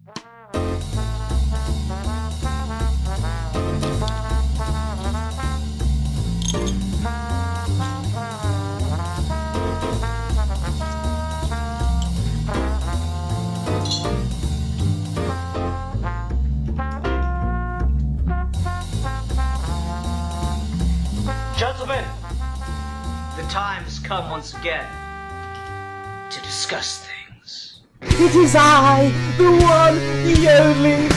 Gentlemen, the time has come once again to discuss things. It is I, the one, the only.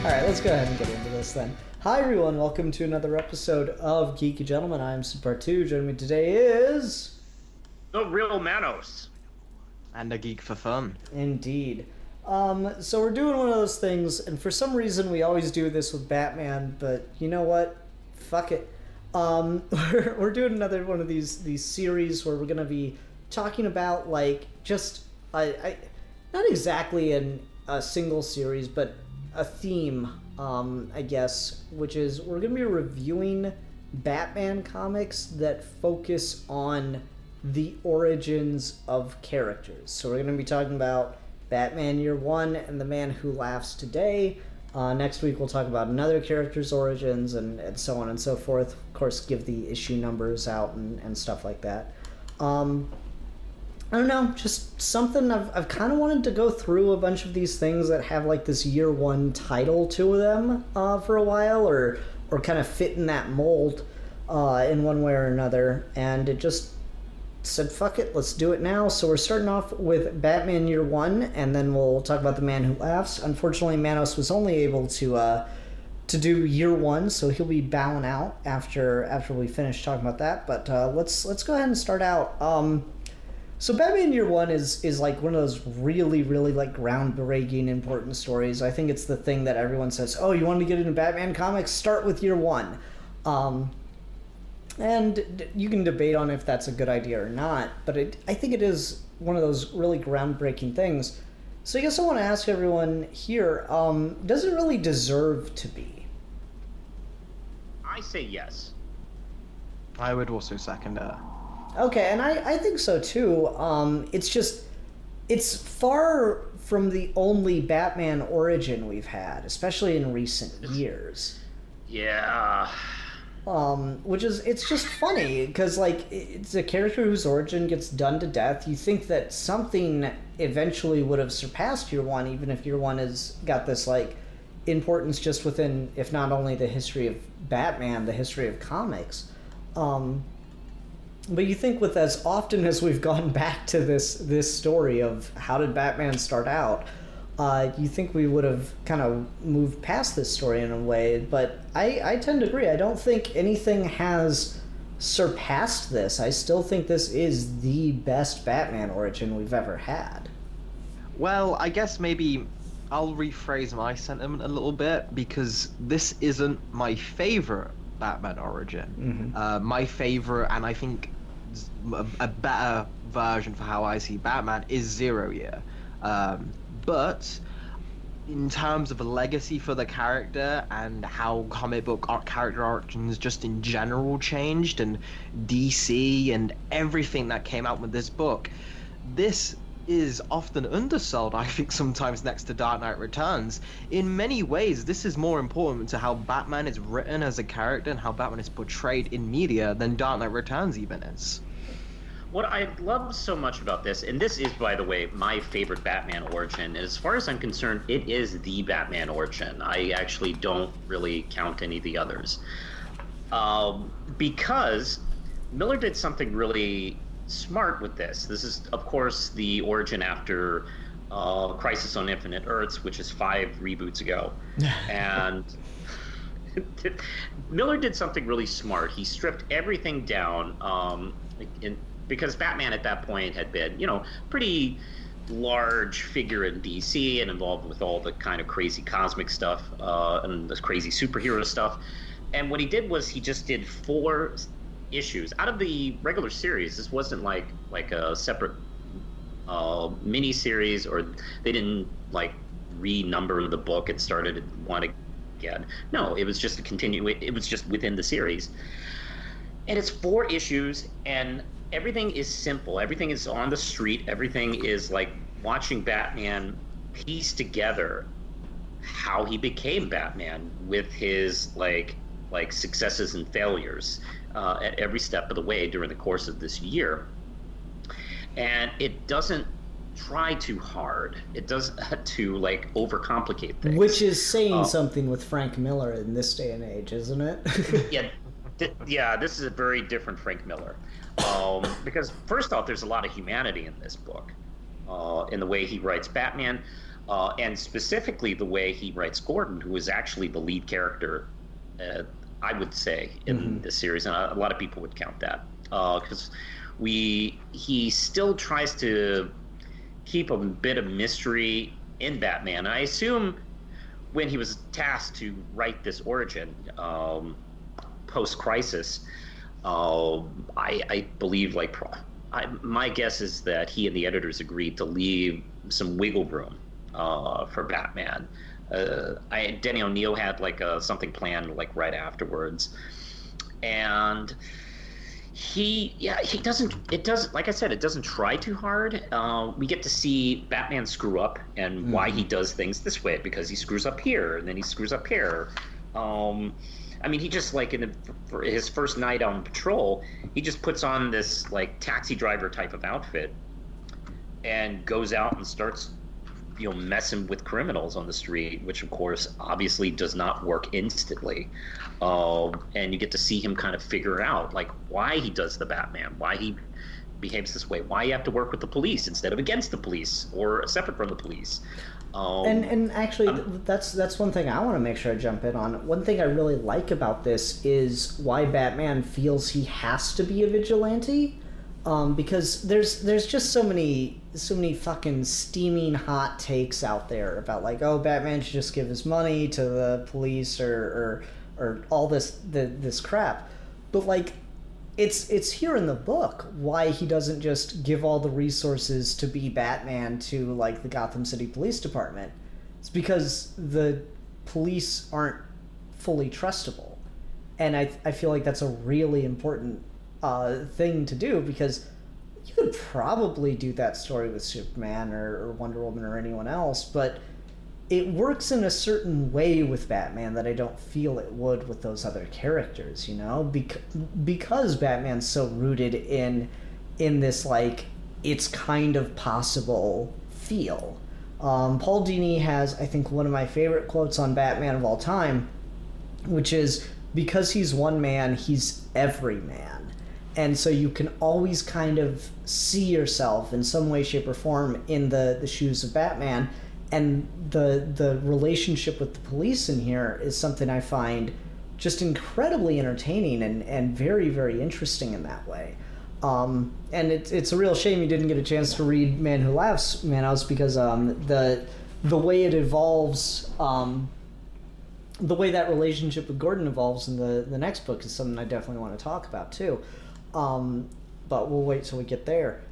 Alright, let's go ahead and get into this then. Hi everyone, welcome to another episode of Geeky Gentlemen. I'm Part 2. Joining me today is... The real Manos. And a geek for fun. Indeed. So we're doing one of those things, and for some reason we always do this with Batman, but you know what? Fuck it. We're doing another one of these series where we're going to be talking about, like, just... not exactly in a single series, but a theme, I guess, which is we're going to be reviewing Batman comics that focus on the origins of characters. So we're going to be talking about Batman Year One and The Man Who Laughs Today. Next week we'll talk about another character's origins and so on and so forth. Of course, give the issue numbers out and stuff like that. I don't know, just something I've kind of wanted to go through a bunch of these things that have like this Year One title to them for a while, or kind of fit in that mold in one way or another, and it just said, fuck it, let's do it now. So we're starting off with Batman Year One, and then we'll talk about The Man Who Laughs. Unfortunately, Manos was only able to do Year One, so he'll be bowing out after we finish talking about that. But let's go ahead and start out. So Batman Year One is like one of those really, really like groundbreaking important stories. I think it's the thing that everyone says, oh, you want to get into Batman comics? Start with Year One. And you can debate on if that's a good idea or not, but I think it is one of those really groundbreaking things. So I guess I want to ask everyone here, does it really deserve to be? I say yes. I would also second that. Okay, and I think so too. It's far from the only Batman origin we've had, especially in recent years. Yeah. It's just funny, because, like, it's a character whose origin gets done to death. You think that something eventually would have surpassed Year One, even if Year One has got this, like, importance just within, if not only the history of Batman, the history of comics. But you think with as often as we've gone back to this story of how did Batman start out, you think we would have kind of moved past this story in a way, but I tend to agree. I don't think anything has surpassed this. I still think this is the best Batman origin we've ever had. Well, I guess maybe I'll rephrase my sentiment a little bit, because this isn't my favorite Batman origin. Mm-hmm. My favorite, and I think a better version for how I see Batman, is Zero Year. But in terms of a legacy for the character and how comic book character origins just in general changed, and DC and everything that came out with this book, this is often undersold, I think, sometimes next to Dark Knight Returns. In many ways, this is more important to how Batman is written as a character and how Batman is portrayed in media than Dark Knight Returns even is. What I love so much about this, and this is, by the way, my favorite Batman origin, as far as I'm concerned, it is the Batman origin. I actually don't really count any of the others. Because Miller did something really smart with this. This is, of course, the origin after Crisis on Infinite Earths, which is 5 reboots ago. And Miller did something really smart. He stripped everything down, because Batman at that point had been, pretty large figure in DC and involved with all the kind of crazy cosmic stuff and this crazy superhero stuff. And what he did was he just did 4 issues out of the regular series. This wasn't like a separate mini series, or they didn't like renumber the book and started at one again. No, it was just a it was just within the series, and it's 4 issues, and everything is simple. Everything is on the street. Everything is like watching Batman piece together how he became Batman with his like successes and failures at every step of the way during the course of this year. And it doesn't try too hard. It does to like overcomplicate things. Which is saying something with Frank Miller in this day and age, isn't it? Yeah, this is a very different Frank Miller. Because first off, there's a lot of humanity in this book, in the way he writes Batman, and specifically the way he writes Gordon, who is actually the lead character, I would say, in this series, and a lot of people would count that, because he still tries to keep a bit of mystery in Batman. And I assume when he was tasked to write this origin post-crisis, I believe, my guess is that he and the editors agreed to leave some wiggle room for Batman. Denny O'Neil had something planned right afterwards, and he doesn't, like I said, it doesn't try too hard. We get to see Batman screw up and why he does things this way, because he screws up here and then he screws up here. I mean, he just for his first night on patrol, he just puts on this taxi driver type of outfit and goes out and starts messing with criminals on the street, which of course obviously does not work instantly. And you get to see him kind of figure out why he does the Batman, why he behaves this way, why you have to work with the police instead of against the police or separate from the police. And actually, that's one thing I want to make sure I jump in on. One thing I really like about this is why Batman feels he has to be a vigilante, because there's just so many fucking steaming hot takes out there about Batman should just give his money to the police or all this crap, but it's here in the book why he doesn't just give all the resources to be Batman to the Gotham City Police Department. It's because the police aren't fully trustable, and I feel like that's a really important thing to do, because you could probably do that story with Superman or Wonder Woman or anyone else, but it works in a certain way with Batman that I don't feel it would with those other characters, because Batman's so rooted in this it's kind of possible feel. Paul Dini has, I think, one of my favorite quotes on Batman of all time, which is, because he's one man, he's every man. And so you can always kind of see yourself in some way, shape, or form in the shoes of Batman. And the relationship with the police in here is something I find just incredibly entertaining and very, very interesting in that way. And it's a real shame you didn't get a chance to read Man Who Laughs, Manhouse, because the way it evolves, the way that relationship with Gordon evolves in the next book is something I definitely want to talk about too. But we'll wait till we get there.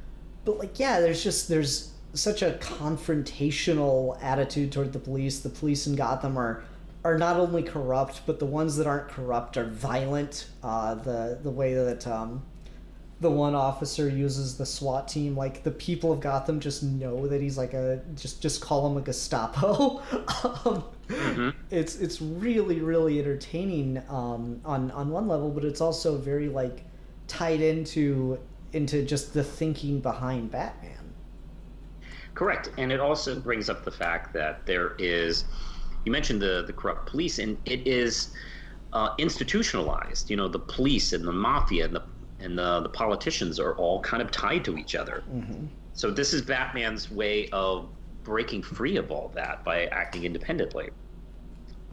But there's such a confrontational attitude toward the police. The police in Gotham are not only corrupt, but the ones that aren't corrupt are violent. The way that the one officer uses the SWAT team, the people of Gotham just know that he's just call him a Gestapo. It's really, really entertaining on one level, but it's also very tied into just the thinking behind Batman. Correct, and it also brings up the fact that there is, you mentioned the corrupt police, and it is institutionalized. The police and the mafia and the politicians are all kind of tied to each other. So this is Batman's way of breaking free of all that by acting independently,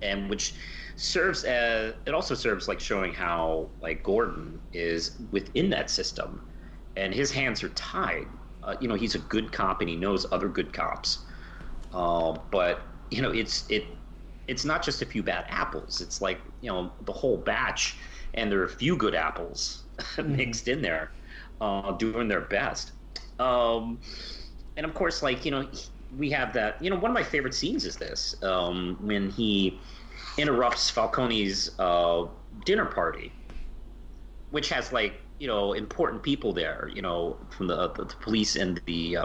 and which also serves showing how Gordon is within that system, and his hands are tied. He's a good cop and he knows other good cops, but it's not just a few bad apples. It's like, you know, the whole batch, and there are a few good apples mixed in there, doing their best. And of course, like, you know, we have that, you know, one of my favorite scenes is this, when he interrupts Falcone's dinner party, which has, like, you know, important people there, you know, from the police and the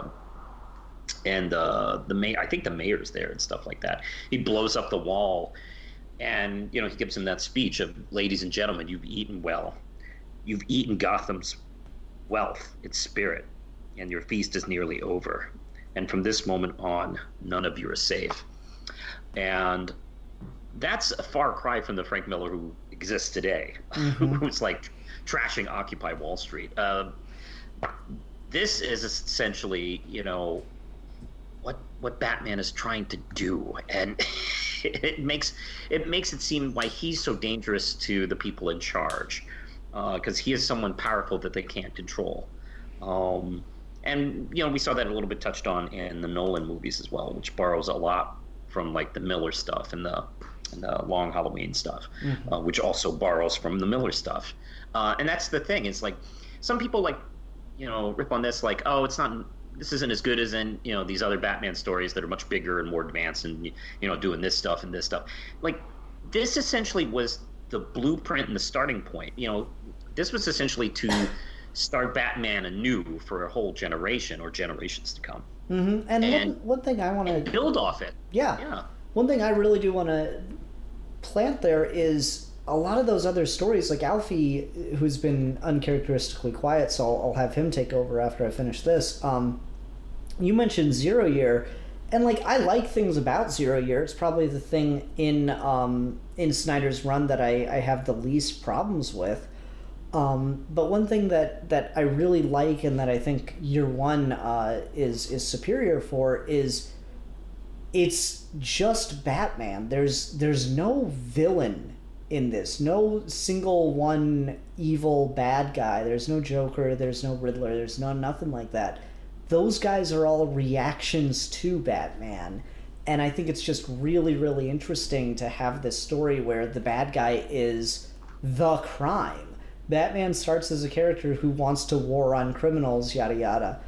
mayor. I think the mayor's there and stuff like that. He blows up the wall, and, you know, he gives him that speech of, "Ladies and gentlemen, you've eaten well. You've eaten Gotham's wealth, its spirit, and your feast is nearly over. And from this moment on, none of you are safe." And that's a far cry from the Frank Miller who exists today, who's like trashing Occupy Wall Street. This is essentially, you know, what Batman is trying to do, and it makes it seem why he's so dangerous to the people in charge, because he is someone powerful that they can't control. And, you know, we saw that a little bit touched on in the Nolan movies as well, which borrows a lot from, like, the Miller stuff and the Long Halloween stuff, which also borrows from the Miller stuff. And that's the thing. It's like some people, like, you know, rip on this, like, oh, this isn't as good as in, you know, these other Batman stories that are much bigger and more advanced and, you know, doing this stuff and this stuff. Like, this essentially was the blueprint and the starting point. You know, this was essentially to start Batman anew for a whole generation or generations to come. And one thing I want to build off it. Yeah. One thing I really do want to plant there is a lot of those other stories, like Alfie, who's been uncharacteristically quiet, so I'll have him take over after I finish this. You mentioned Zero Year, and, like, I like things about Zero Year. It's probably the thing in Snyder's run that I have the least problems with. But one thing that I really like and that I think Year One is superior for is it's just Batman. There's no villain in this. No single one evil bad guy. There's no Joker. There's no Riddler. There's nothing like that. Those guys are all reactions to Batman. And I think it's just really, really interesting to have this story where the bad guy is the crime. Batman starts as a character who wants to war on criminals, yada yada.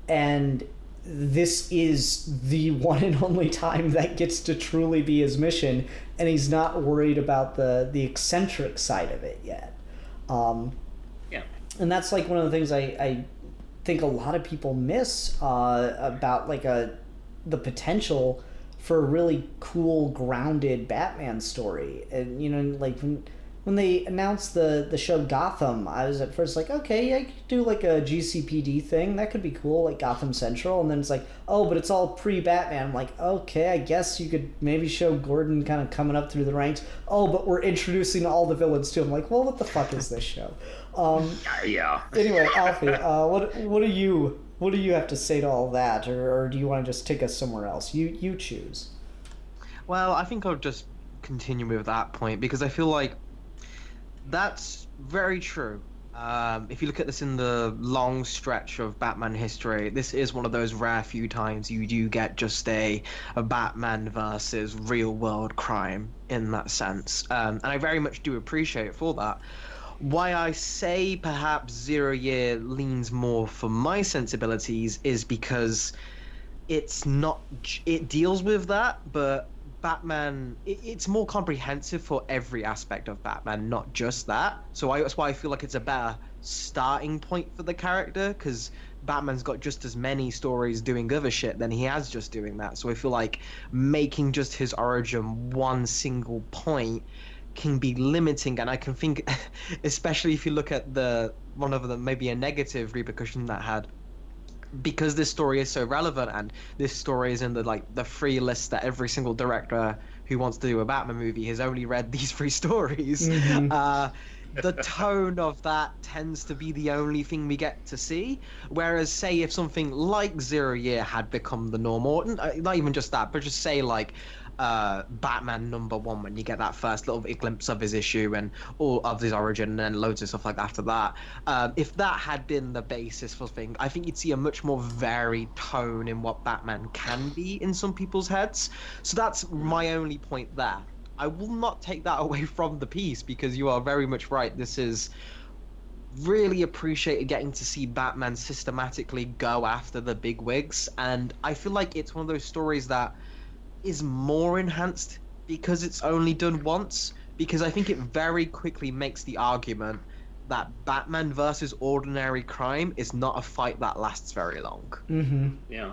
And this is the one and only time that gets to truly be his mission, and he's not worried about the eccentric side of it yet. Yeah. And that's, like, one of the things I think a lot of people miss about, like, the potential for a really cool, grounded Batman story. And, you know, like, when they announced the show Gotham, I was at first like, okay, I could do, like, a GCPD thing. That could be cool, like Gotham Central. And then it's like, oh, but it's all pre-Batman. I'm like, okay, I guess you could maybe show Gordon kind of coming up through the ranks. Oh, but we're introducing all the villains too. I'm like, well, what the fuck is this show? Yeah. Anyway, Alfie, what do you have to say to all that, or do you want to just take us somewhere else? You choose. Well, I think I'll just continue with that point because I feel like that's very true. If you look at this in the long stretch of Batman history, this is one of those rare few times you do get just a Batman versus real world crime in that sense. And I very much do appreciate it for that. Why I say perhaps Zero Year leans more for my sensibilities is because it deals with that, but Batman, it's more comprehensive for every aspect of Batman, not just that. So that's why I feel like it's a better starting point for the character, because Batman's got just as many stories doing other shit than he has just doing that. So I feel like making just his origin one single point can be limiting, and I can think, especially if you look at one of the maybe a negative repercussion that had, because this story is so relevant and this story is in the free list that every single director who wants to do a Batman movie has only read these 3 stories. The tone of that tends to be the only thing we get to see, whereas say if something like Zero Year had become the norm, or not even just that, but just say like Batman #1 when you get that first little glimpse of his issue and all of his origin and then loads of stuff like after that. If that had been the basis for things, I think you'd see a much more varied tone in what Batman can be in some people's heads. So that's my only point there. I will not take that away from the piece because you are very much right. This is really appreciated getting to see Batman systematically go after the big wigs, and I feel like it's one of those stories that is more enhanced because it's only done once, because I think it very quickly makes the argument that Batman versus ordinary crime is not a fight that lasts very long. Mm-hmm. Yeah.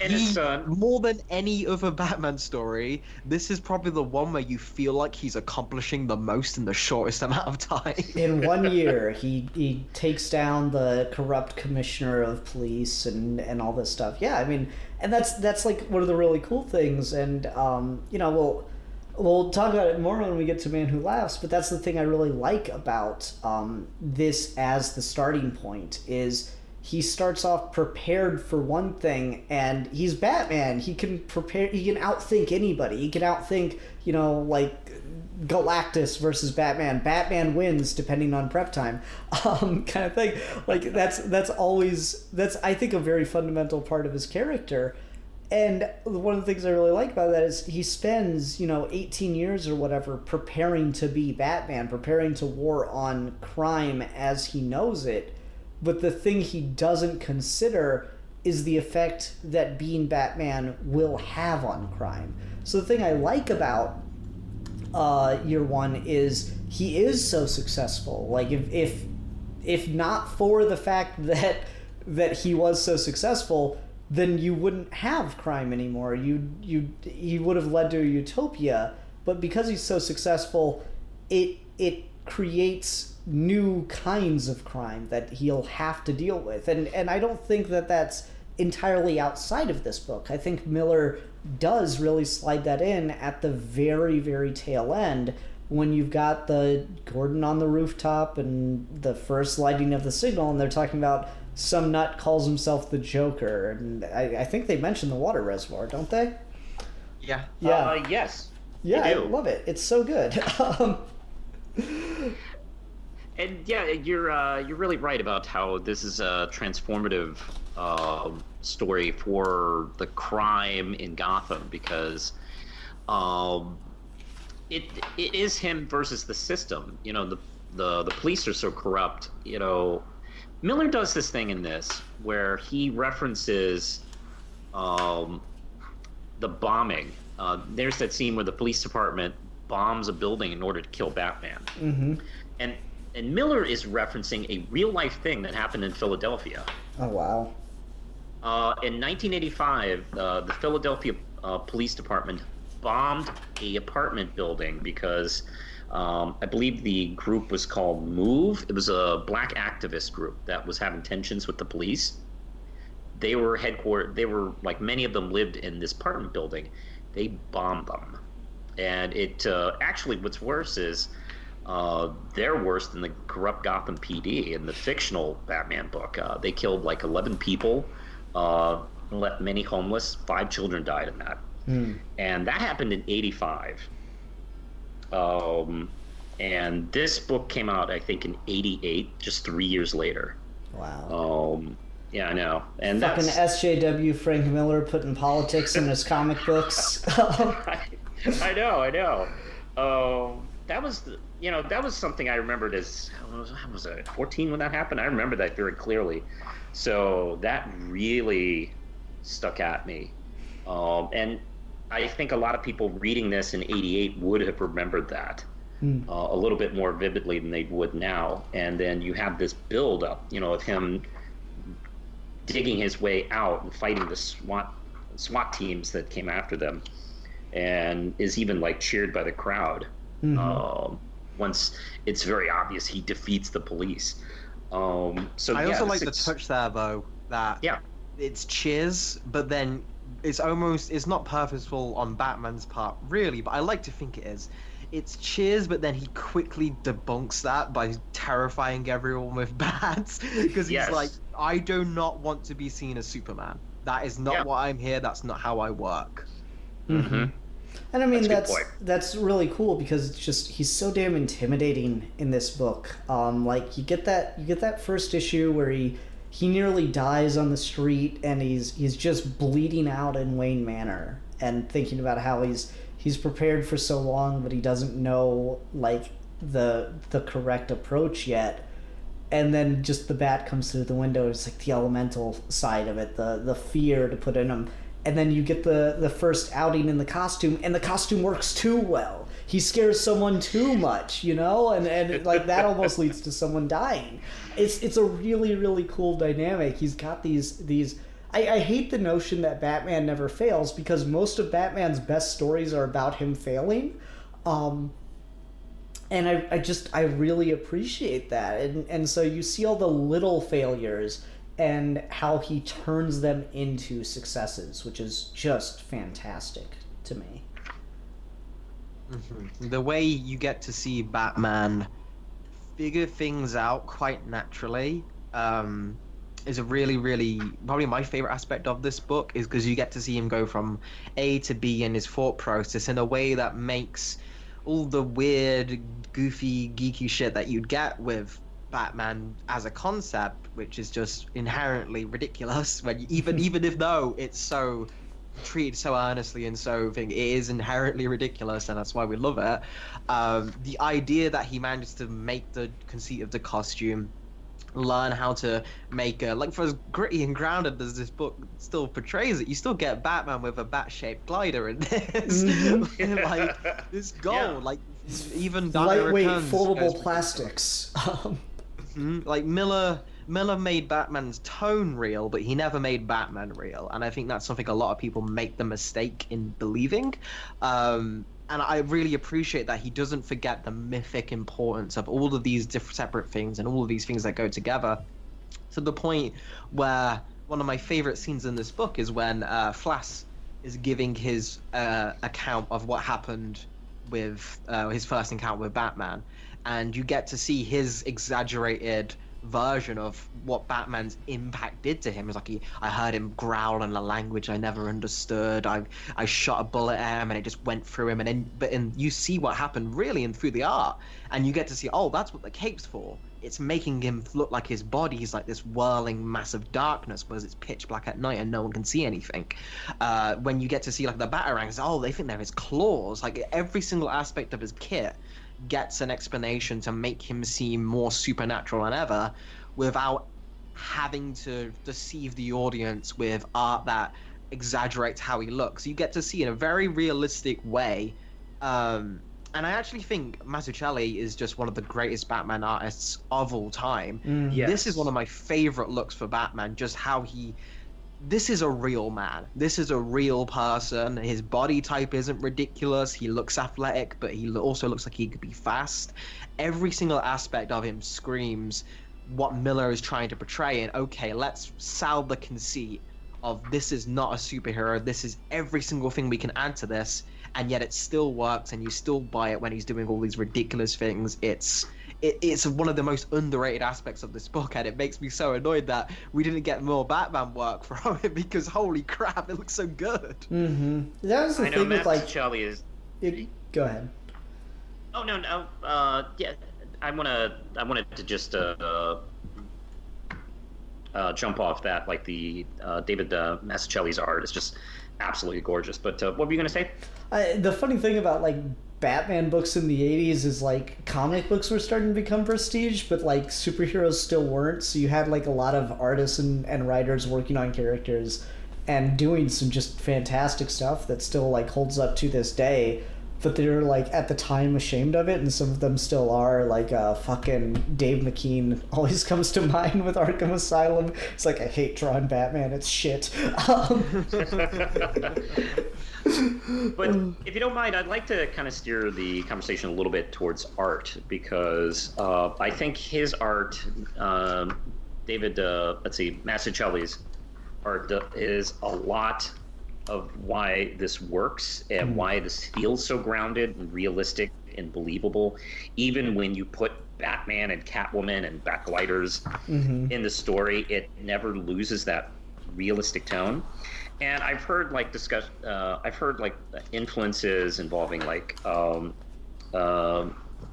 And it's more than any other Batman story, this is probably the one where you feel like he's accomplishing the most in the shortest amount of time. In 1 year, he takes down the corrupt commissioner of police and all this stuff. Yeah, I mean, and that's like one of the really cool things. And you know, we'll talk about it more when we get to Man Who Laughs. But that's the thing I really like about this as the starting point is. He starts off prepared for one thing, and he's Batman. He can outthink anybody. He can outthink, you know, like Galactus versus Batman. Batman wins depending on prep time, kind of thing. Like that's I think a very fundamental part of his character. And one of the things I really like about that is he spends, 18 years or whatever preparing to be Batman, preparing to war on crime as he knows it. But the thing he doesn't consider is the effect that being Batman will have on crime. So the thing I like about Year One is he is so successful. Like if not for the fact that he was so successful, then you wouldn't have crime anymore. He would have led to a utopia. But because he's so successful, it creates new kinds of crime that he'll have to deal with. And I don't think that that's entirely outside of this book. I think Miller does really slide that in at the very, very tail end when you've got the Gordon on the rooftop and the first lighting of the signal, and they're talking about some nut calls himself the Joker. And I think they mention the water reservoir, don't they? Yeah. Yeah. Yes. Yeah, I love it. It's so good. And yeah, you're really right about how this is a transformative story for the crime in Gotham because it is him versus the system. The police are so corrupt. Miller does this thing in this where he references the bombing. There's that scene where the police department bombs a building in order to kill Batman. Mm-hmm. And Miller is referencing a real-life thing that happened in Philadelphia. Oh, wow. In 1985, the Philadelphia Police Department bombed a apartment building because I believe the group was called MOVE. It was a black activist group that was having tensions with the police. They were like many of them lived in this apartment building. They bombed them. And it actually, what's worse is they're worse than the corrupt Gotham PD in the fictional Batman book. They killed like 11 people, left many homeless. 5 children died in that. And that happened in 85. And this book came out, I think, in 88, just 3 years later. Wow. Yeah, I know. And fucking that's... SJW Frank Miller putting politics in his comic books. I know. That was something I remembered as, I was 14 when that happened. I remember that very clearly. So that really stuck at me. And I think a lot of people reading this in 88 would have remembered that a little bit more vividly than they would now. And then you have this build up, of him digging his way out and fighting the SWAT teams that came after them, and is even like cheered by the crowd. Once it's very obvious he defeats the police. So I also like the touch there though that it's cheers, but then it's not purposeful on Batman's part really, but I like to think it is. It's cheers, but then he quickly debunks that by terrifying everyone with bats because he's like, I do not want to be seen as Superman. That is not what I'm here. That's not how I work. And I mean That's a good point. that's really cool because it's just he's so damn intimidating in this book. Like you get that first issue where he nearly dies on the street and he's just bleeding out in Wayne Manor and thinking about how he's prepared for so long but he doesn't know like the correct approach yet. And then just the bat comes through the window. It's like the elemental side of it, the fear to put in him. And then you get the first outing in the costume, and the costume works too well. He scares someone too much, you know, and like that almost leads to someone dying. It's a really, really cool dynamic. He's got these. I hate the notion that Batman never fails because most of Batman's best stories are about him failing. And I really appreciate that. And so you see all the little failures and how he turns them into successes, which is just fantastic to me. Mm-hmm. The way you get to see Batman figure things out quite naturally is a really, really, probably my favorite aspect of this book is because you get to see him go from A to B in his thought process in a way that makes all the weird, goofy, geeky shit that you'd get with Batman as a concept, which is just inherently ridiculous. When even if though it's so treated so earnestly and so it is inherently ridiculous, and that's why we love it. The idea that he managed to make the conceit of the costume, learn how to make like for as gritty and grounded as this book still portrays it, you still get Batman with a bat-shaped glider in this. Like this gold, Yeah. like even Dark Knight Lightweight, Returns foldable goes- plastics. Like Miller made Batman's tone real, but he never made Batman real, and I think that's something a lot of people make the mistake in believing. And I really appreciate that he doesn't forget the mythic importance of all of these different separate things and all of these things that go together, to the point where one of my favorite scenes in this book is when Flass is giving his account of what happened with his first encounter with Batman, and you get to see his exaggerated version of what Batman's impact did to him. It's like I heard him growl in a language I never understood. I shot a bullet at him and it just went through him. And you see what happened really and through the art, and you get to see, oh, that's what the cape's for. It's making him look like his body's like this whirling mass of darkness, whereas it's pitch black at night and no one can see anything. When you get to see like the batarangs, oh, they think they're his claws. Like every single aspect of his kit gets an explanation to make him seem more supernatural than ever, without having to deceive the audience with art that exaggerates how he looks. You get to see in a very realistic way. And I actually think Mazzucchelli is just one of the greatest Batman artists of all time. Yes. This is one of my favorite looks for Batman, just how this is a real man. This is a real person. His body type isn't ridiculous. He looks athletic, but he also looks like he could be fast. Every single aspect of him screams what Miller is trying to portray. And okay, let's salve the conceit of this is not a superhero. This is every single thing we can add to this, and yet it still works, and you still buy it when he's doing all these ridiculous things. It's one of the most underrated aspects of this book, and it makes me so annoyed that we didn't get more Batman work from it, because holy crap, it looks so good. Mm-hmm. That was the I know thing with like. Mazzucchelli is. Go ahead. Oh no. Yeah, I wanted to just jump off that. Like the David Mazzucchelli's art is just absolutely gorgeous. But what were you gonna say? The funny thing about like Batman books in the 80s is like comic books were starting to become prestige, but like superheroes still weren't. So you had like a lot of artists and writers working on characters and doing some just fantastic stuff that still like holds up to this day. But they're like at the time ashamed of it, and some of them still are. Like fucking Dave McKean always comes to mind with Arkham Asylum. It's like, I hate drawing Batman. It's shit. But if you don't mind, I'd like to kind of steer the conversation a little bit towards art, because I think his art, Mazzucchelli's art is a lot of why this works and why this feels so grounded and realistic and believable, even when you put Batman and Catwoman and Batgliders in the story. It never loses that realistic tone. And I've heard like influences involving like Martin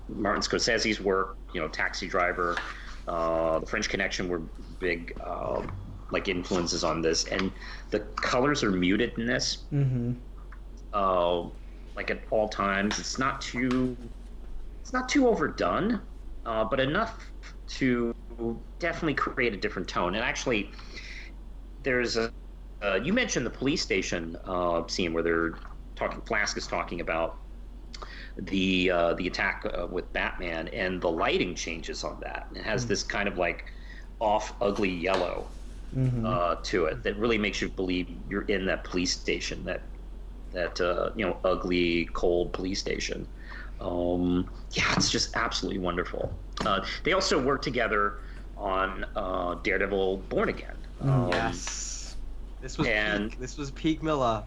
Scorsese's work, Taxi Driver, The French Connection were big like influences on this, and the colors are muted in this. Mm-hmm. Like at all times, it's not too overdone, but enough to definitely create a different tone. And actually, there's you mentioned the police station scene where Flask is talking about the attack with Batman, and the lighting changes on that. It has this kind of like off ugly yellow to it that really makes you believe you're in that police station, that ugly, cold police station. It's just absolutely wonderful. They also work together on Daredevil Born Again. Yes. This was peak Miller.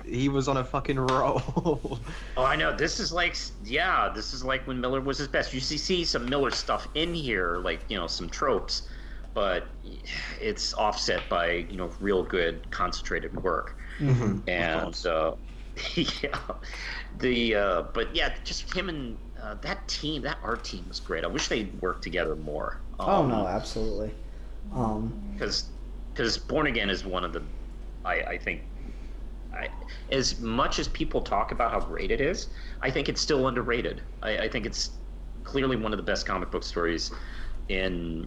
He was on a fucking roll. Oh, I know. This is like when Miller was his best. You see some Miller stuff in here, like, some tropes, but it's offset by, real good concentrated work. Mm-hmm. And just him and that art team was great. I wish they'd worked together more. No, absolutely. Because Born Again is one of the, I think, as much as people talk about how great it is, I think it's still underrated. I think it's clearly one of the best comic book stories in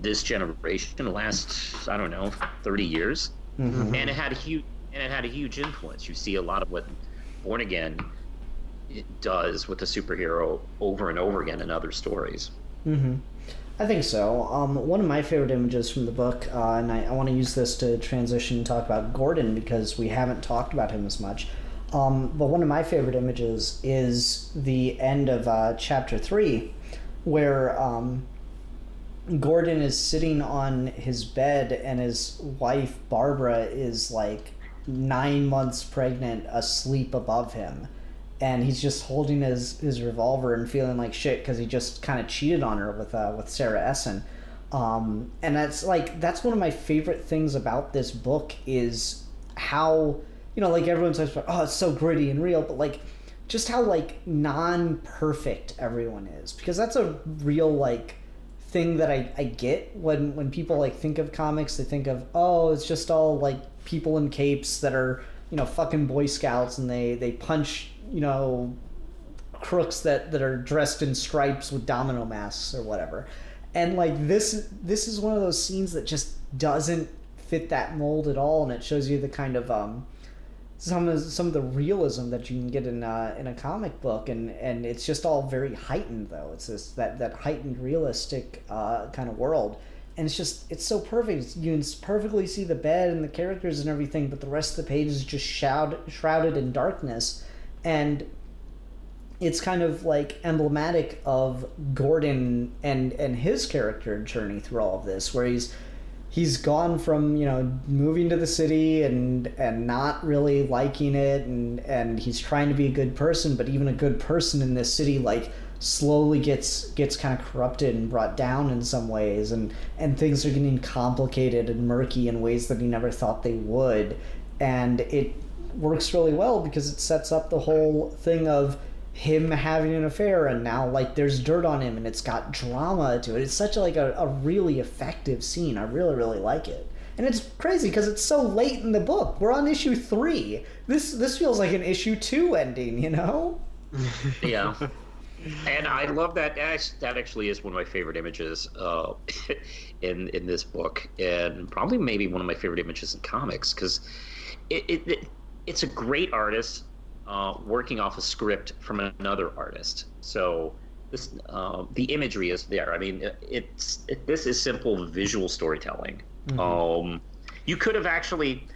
this generation, the last 30 years. Mm-hmm. And it had a huge influence. You see a lot of what Born Again does with the superhero over and over again in other stories. Mm-hmm. I think so. One of my favorite images from the book, and I want to use this to transition and talk about Gordon because we haven't talked about him as much. But one of my favorite images is the end of chapter 3, where Gordon is sitting on his bed and his wife, Barbara, is like 9 months pregnant, asleep above him. And he's just holding his revolver and feeling like shit because he just kind of cheated on her with Sarah Essen. And that's one of my favorite things about this book is how, like everyone says, oh, it's so gritty and real, but like just how like non-perfect everyone is, because that's a real like thing that I get when people like think of comics. They think of, oh, it's just all like people in capes that are fucking Boy Scouts, and they punch crooks that are dressed in stripes with domino masks or whatever. And like this is one of those scenes that just doesn't fit that mold at all, and it shows you the kind of some of the realism that you can get in a comic book, and it's just all very heightened though. It's this that heightened realistic kind of world. And it's so perfect. You can perfectly see the bed and the characters and everything, but the rest of the page is just shrouded in darkness. And it's kind of like emblematic of Gordon and his character journey through all of this, where he's gone from moving to the city and not really liking it, and he's trying to be a good person, but even a good person in this city like slowly gets kind of corrupted and brought down in some ways, and things are getting complicated and murky in ways that he never thought they would. And it works really well because it sets up the whole thing of him having an affair, and now like there's dirt on him, and it's got drama to it. It's such a really effective scene. I really, really like it. And it's crazy because it's so late in the book. We're on issue 3. This feels like an issue 2 ending, Yeah. And I love that. That actually is one of my favorite images in this book, and probably maybe one of my favorite images in comics, because it's a great artist working off a script from another artist. So this the imagery is there. I mean, this is simple visual storytelling. Mm-hmm. You could have actually,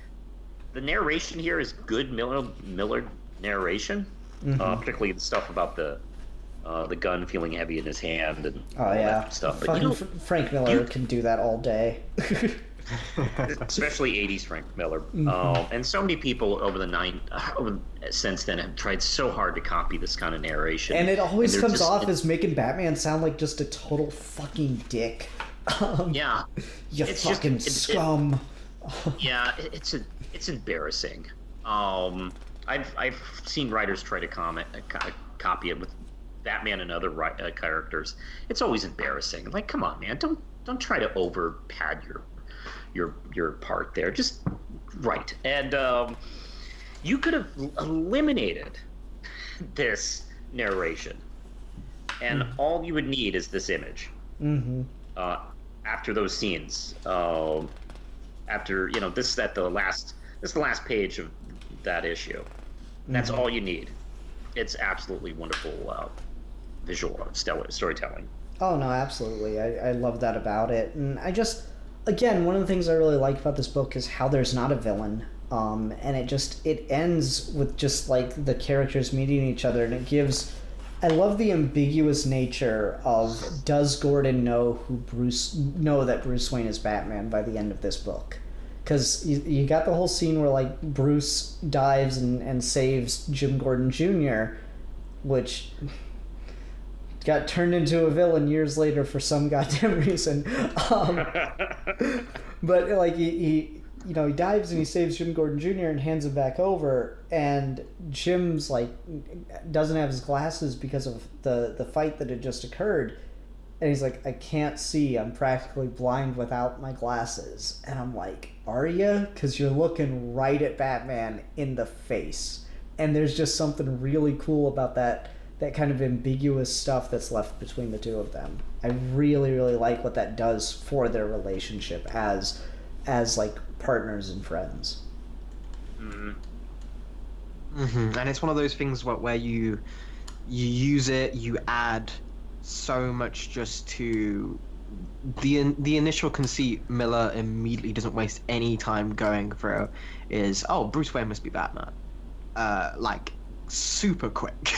the narration here is good Miller narration, particularly the stuff about the gun feeling heavy in his hand and all that stuff. But Frank Miller can do that all day. Especially 80s Frank Miller. And so many people since then have tried so hard to copy this kind of narration. And it always comes off as making Batman sound like just a total fucking dick. Yeah. You fucking scum. Yeah, it's embarrassing. I've seen writers try to copy it with Batman and other characters. It's always embarrassing. Like, come on, man, don't try to over pad your part there. Just write. And you could have eliminated this narration, and all you would need is this image. Mm-hmm. After those scenes, after this is the last page of that issue. That's all you need. It's absolutely wonderful visual storytelling. Oh no, absolutely. I love that about it, and I just, again, one of the things I really like about this book is how there's not a villain, and it ends with just like the characters meeting each other, and it gives. I love the ambiguous nature of, does Gordon know that Bruce Wayne is Batman by the end of this book? Because you got the whole scene where like Bruce dives and saves Jim Gordon Jr., which got turned into a villain years later for some goddamn reason. But like he dives and he saves Jim Gordon Jr. and hands him back over, and Jim's like doesn't have his glasses because of the fight that had just occurred, and he's like, I can't see, I'm practically blind without my glasses. And I'm like, are you? Because you're looking right at Batman in the face, and there's just something really cool about that kind of ambiguous stuff that's left between the two of them. I really, really like what that does for their relationship as like partners and friends. And it's one of those things where you use it, you add so much just to the initial conceit. Miller immediately doesn't waste any time going through is, oh, Bruce Wayne must be Batman, like super quick.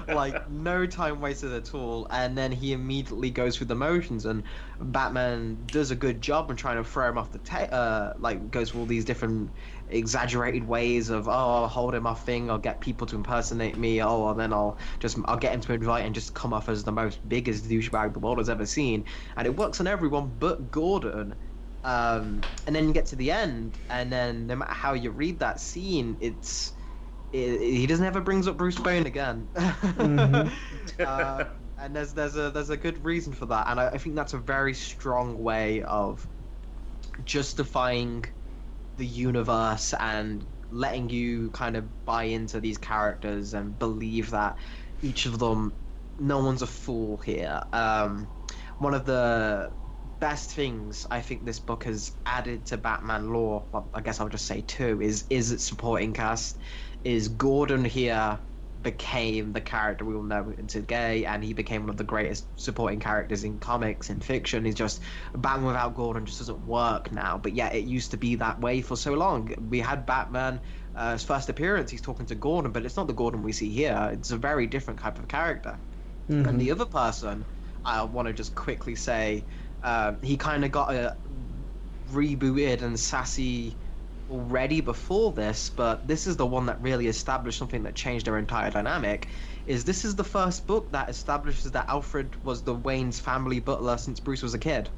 Like no time wasted at all, and then he immediately goes through the motions, and Batman does a good job in trying to throw him off the like goes through all these different exaggerated ways of, oh, I'll hold him off thing, I'll get people to impersonate me, and then I'll get him to invite and just come off as the most biggest douchebag the world has ever seen, and it works on everyone but Gordon. And then you get to the end, and then no matter how you read that scene, he doesn't ever brings up Bruce Wayne again. And there's a good reason for that, and I think that's a very strong way of justifying the universe and letting you kind of buy into these characters and believe that each of them, no one's a fool here. One of the best things I think this book has added to Batman lore, well, I guess I'll just say two, is its supporting cast. Is Gordon here became the character we all know today, and he became one of the greatest supporting characters in comics and fiction. He's just, Batman without Gordon just doesn't work now, but yeah, it used to be that way for so long. We had Batman, his first appearance, he's talking to Gordon, but it's not the Gordon we see here. It's a very different type of character. And the other person I want to just quickly say, he kind of got rebooted and sassy already before this, but this is the one that really established something that changed their entire dynamic. This is the first book that establishes that Alfred was the Wayne's family butler since Bruce was a kid.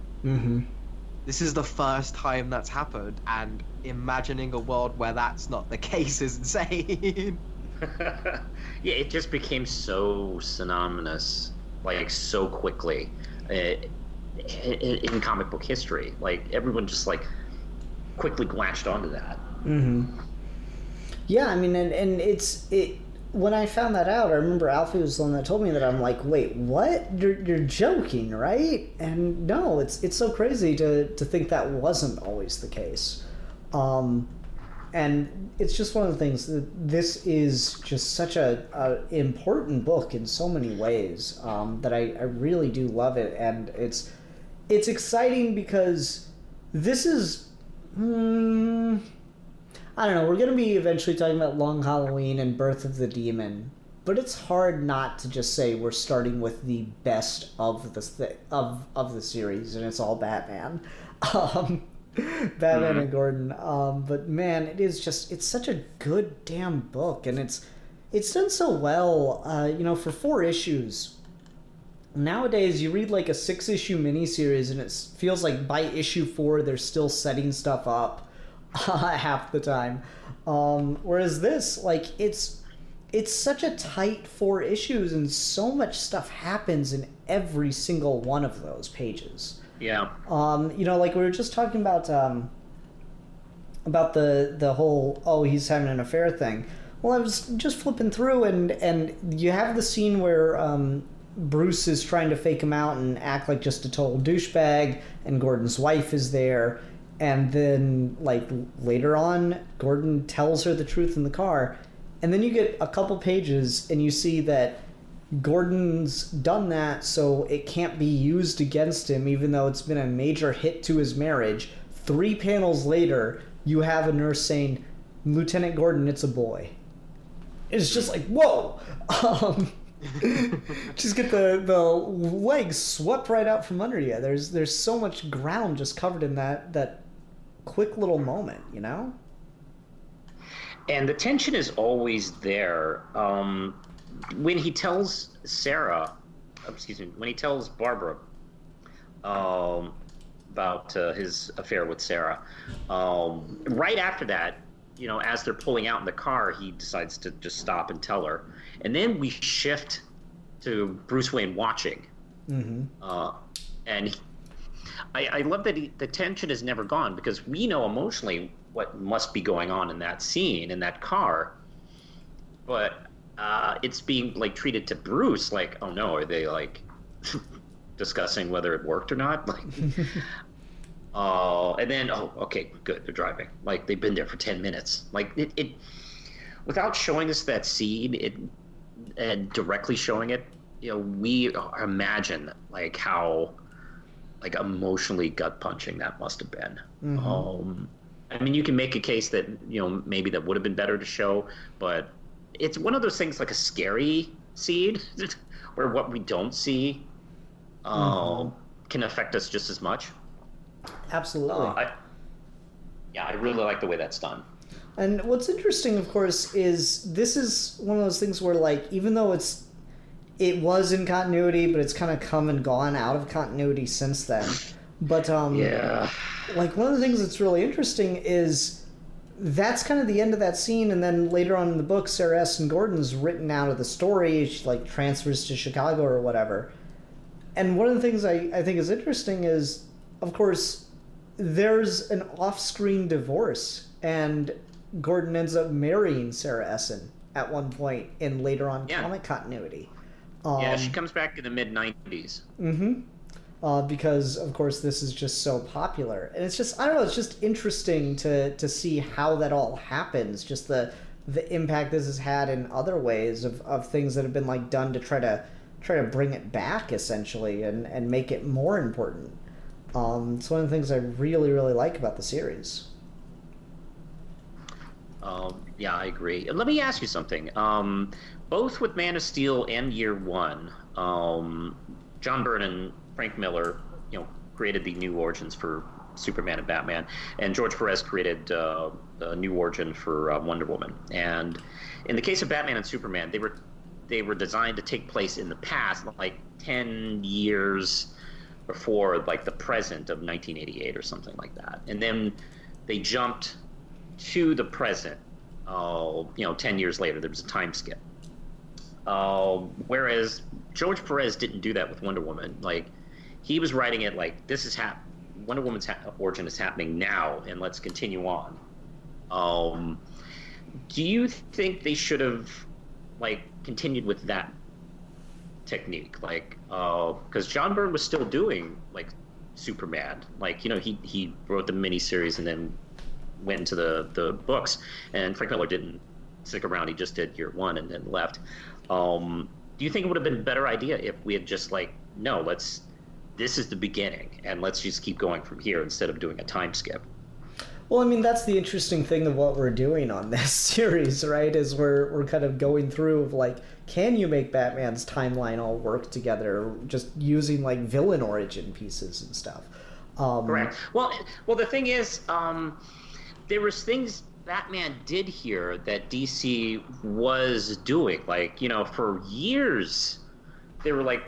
This is the first time that's happened, and imagining a world where that's not the case is insane. Yeah, it just became so synonymous, like so quickly in comic book history. Like everyone just like quickly latched onto that. Yeah, I mean, and it when I found that out, I remember Alfie was the one that told me that. I'm like, wait, what? You're joking, right? And no, it's so crazy to think that wasn't always the case. And it's just one of the things that this is just such a important book in so many ways, that I really do love it, and it's exciting because this is. I don't know, we're going to be eventually talking about Long Halloween and Birth of the Demon, but it's hard not to just say we're starting with the best of the series, and it's all Batman. Batman and Gordon. But man, it's such a good damn book, and it's done so well. For 4 issues, nowadays you read like a 6-issue miniseries and it feels like by issue 4 they're still setting stuff up half the time. Whereas this, like, it's such a tight 4 issues and so much stuff happens in every single one of those pages. Yeah. You know, like we were just talking about the whole, oh, he's having an affair thing. Well, I was just flipping through and you have the scene where Bruce is trying to fake him out and act like just a total douchebag, and Gordon's wife is there, and then like later on Gordon tells her the truth in the car, and then you get a couple pages and you see that Gordon's done that so it can't be used against him, even though it's been a major hit to his marriage. 3 panels later you have a nurse saying, "Lieutenant Gordon, it's a boy." It's just like, whoa. Just get the legs swept right out from under you. There's so much ground just covered in that quick little moment, you know? And the tension is always there. When he tells when he tells Barbara about his affair with Sarah, right after that, you know, as they're pulling out in the car, he decides to just stop and tell her. And then we shift to Bruce Wayne watching. Mm-hmm. I love that the tension is never gone, because we know emotionally what must be going on in that scene, in that car. But it's being like treated to Bruce like, oh no, are they like discussing whether it worked or not? Like, and then, oh, okay, good, they're driving. Like, they've been there for 10 minutes. Like, it without showing us that scene, and directly showing it, you know, we imagine like how like emotionally gut punching that must have been. Mm-hmm. I mean, you can make a case that, you know, maybe that would have been better to show, but it's one of those things like a scary scene where what we don't see can affect us just as much. Absolutely. I really like the way that's done. And what's interesting, of course, is this is one of those things where, like, even though it was in continuity, but it's kind of come and gone out of continuity since then. But yeah, like, one of the things that's really interesting is that's kind of the end of that scene, and then later on in the book, Sarah Essen Gordon's written out of the story. She like transfers to Chicago or whatever. And one of the things I think is interesting is, of course, there's an off-screen divorce, and Gordon ends up marrying Sarah Essen at one point in later on comic continuity. Yeah, she comes back in the mid-90s. Mm-hmm. Because, of course, this is just so popular. And it's just, I don't know, it's just interesting to see how that all happens, just the impact this has had in other ways of things that have been like done to try to bring it back, essentially, and make it more important. It's one of the things I really, really like about the series. Yeah, I agree. Let me ask you something. Both with Man of Steel and Year One, John Byrne and Frank Miller, you know, created the new origins for Superman and Batman, and George Perez created a new origin for Wonder Woman. And in the case of Batman and Superman, they were designed to take place in the past, like 10 years before, like, the present of 1988 or something like that. And then they jumped to the present, 10 years later. There was a time skip. Whereas George Perez didn't do that with Wonder Woman. Like, he was writing it like, this is Wonder Woman's origin is happening now, and let's continue on. Do you think they should have, like, continued with that technique? Like, because John Byrne was still doing, like, Superman. Like, you know, he wrote the miniseries and then went into the books, and Frank Miller didn't stick around. He just did Year One and then left. Do you think it would have been a better idea if we had just, like, no, this is the beginning, and let's just keep going from here instead of doing a time skip? Well, I mean, that's the interesting thing of what we're doing on this series, right? Is we're kind of going through of, like, can you make Batman's timeline all work together just using, like, villain origin pieces and stuff? Correct. Well, the thing is, there was things Batman did here that DC was doing. Like, you know, for years, they were like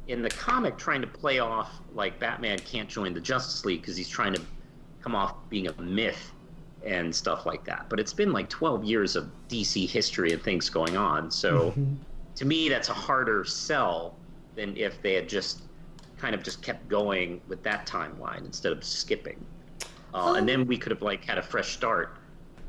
in the comic trying to play off like Batman can't join the Justice League because he's trying to come off being a myth and stuff like that. But it's been like 12 years of DC history and things going on. So to me, that's a harder sell than if they had just kind of just kept going with that timeline instead of skipping. And then we could have like had a fresh start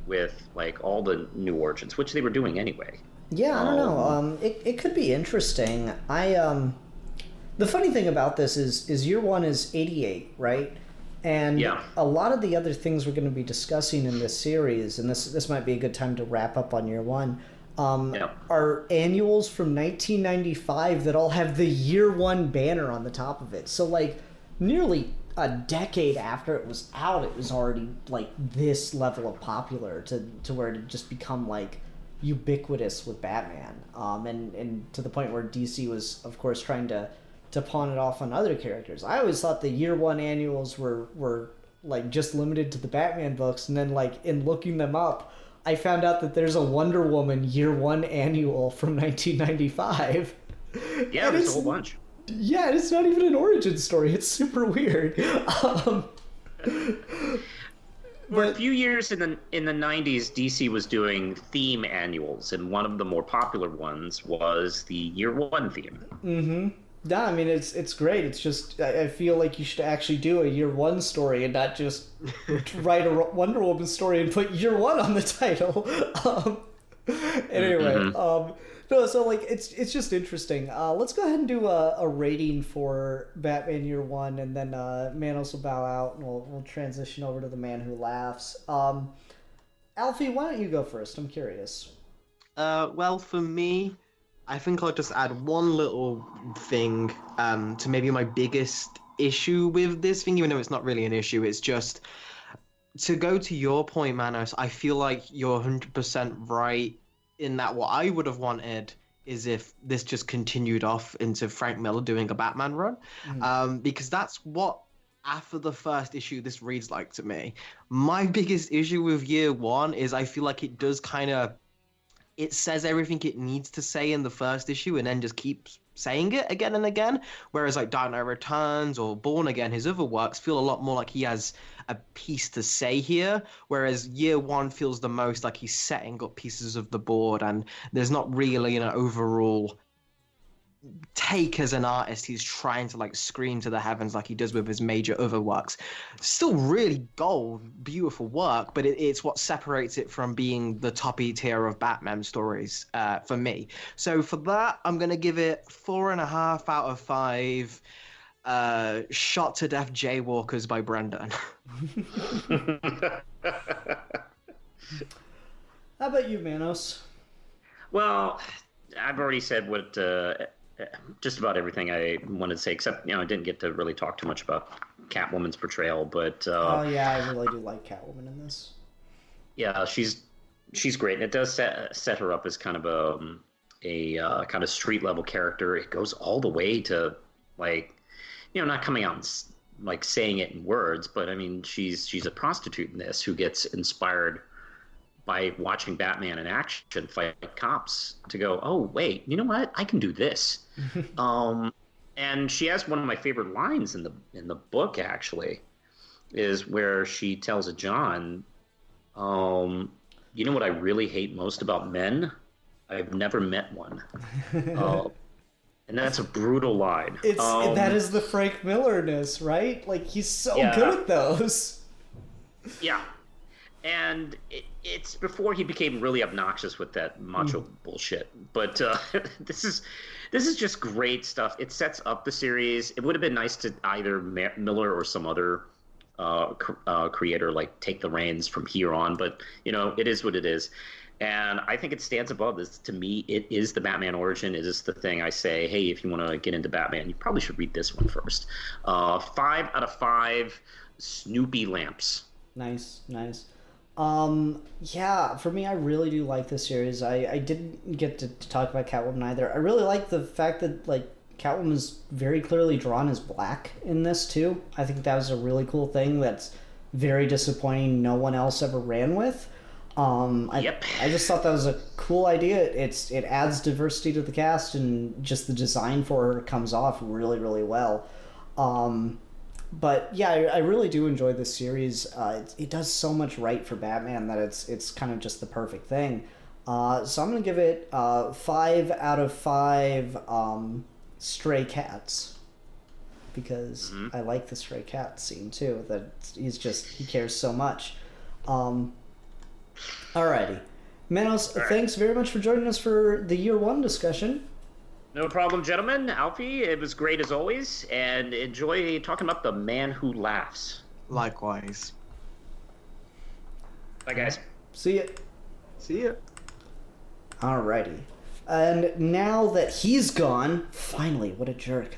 with like all the new origins, which they were doing anyway. Yeah, I don't know. It could be interesting. The funny thing about this is year one is 88, right? And a lot of the other things we're going to be discussing in this series, and this might be a good time to wrap up on year one, are annuals from 1995 that all have the year one banner on the top of it. So like nearly a decade after it was out, it was already like this level of popular to where it had just become like ubiquitous with Batman. And to the point where DC was, of course, trying to pawn it off on other characters. I always thought the year one annuals were like just limited to the Batman books, and then like in looking them up, I found out that there's a Wonder Woman year one annual from 1995. Yeah, there's a whole bunch. Yeah, it's not even an origin story. It's super weird. For a few years in the 90s, DC was doing theme annuals, and one of the more popular ones was the year one theme. Mm-hmm. Yeah, I mean, it's great. It's just, I feel like you should actually do a year one story and not just write a Wonder Woman story and put year one on the title. Anyway, no, so like it's just interesting. Let's go ahead and do a rating for Batman Year One, and then Manos will bow out, and we'll transition over to The Man Who Laughs. Alfie, why don't you go first? I'm curious. Well, for me, I think I'll just add one little thing to maybe my biggest issue with this thing, even though it's not really an issue. It's just, to go to your point, Manos, I feel like you're 100% right in that what I would have wanted is if this just continued off into Frank Miller doing a Batman run. Because that's what, after the first issue, this reads like to me. My biggest issue with year one is I feel like it does kind of, it says everything it needs to say in the first issue and then just keeps saying it again and again. Whereas like Dark Knight Returns or Born Again, his other works feel a lot more like he has a piece to say here. Whereas year one feels the most like he's setting up pieces of the board and there's not really an overall take as an artist. He's trying to like scream to the heavens like he does with his major other works. Still really gold, beautiful work, but it's what separates it from being the toppy tier of Batman stories for me. So for that, I'm gonna give it 4.5 out of 5 shot to death jaywalkers by Brendan. How about you, Manos? Well, I've already said what just about everything I wanted to say, except I didn't get to really talk too much about Catwoman's portrayal. But oh yeah, I really do like Catwoman in this. Yeah, she's great, and it does set her up as kind of a kind of street level character. It goes all the way to like, not coming out and like saying it in words, but I mean, she's a prostitute in this who gets inspired by watching Batman in action fight cops to go, oh wait, you know what? I can do this. And she has one of my favorite lines in the book, actually, is where she tells a John, you know what I really hate most about men? I've never met one. And that's a brutal line. That is the Frank Miller-ness, right? Like, he's so good at those. Yeah. And it's before he became really obnoxious with that macho bullshit. But this is just great stuff. It sets up the series. It would have been nice to either Miller or some other creator like take the reins from here on. But it is what it is. And I think it stands above this. To me, it is the Batman origin. It is the thing I say, hey, if you want to get into Batman, you probably should read this one first. 5 out of 5 Snoopy lamps. Nice. Yeah, for me, I really do like this series. I didn't get to talk about Catwoman either. I really like the fact that like Catwoman is very clearly drawn as black in this too. I think that was a really cool thing that's very disappointing no one else ever ran with. I just thought that was a cool idea. It adds diversity to the cast, and just the design for her comes off really, really well. But yeah, I really do enjoy this series. It does so much right for Batman that it's kind of just the perfect thing. So I'm gonna give it 5 out of 5 stray cats, because I like the stray cat scene too. That he cares so much. Alrighty, Manos, thanks very much for joining us for the year 1 discussion. No problem, gentlemen. Alfie, it was great as always, and enjoy talking about The Man Who Laughs. Likewise. Bye, guys. See ya. See ya. Alrighty. And now that he's gone, finally, what a jerk.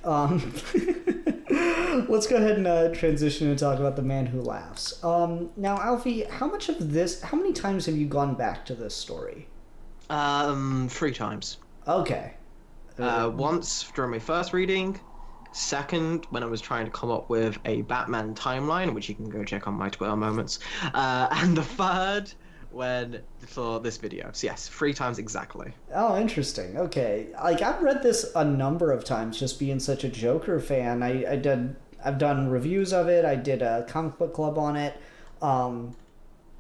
Let's go ahead and transition and talk about The Man Who Laughs. Now, Alfie, how many times have you gone back to this story? 3 times. Okay. Once during my first reading, second when I was trying to come up with a Batman timeline, which you can go check on my Twitter moments, and the third for this video. So yes, 3 times exactly. Oh, interesting. Okay. I've read this a number of times, just being such a Joker fan. I've done reviews of it. I did a comic book club on it. Now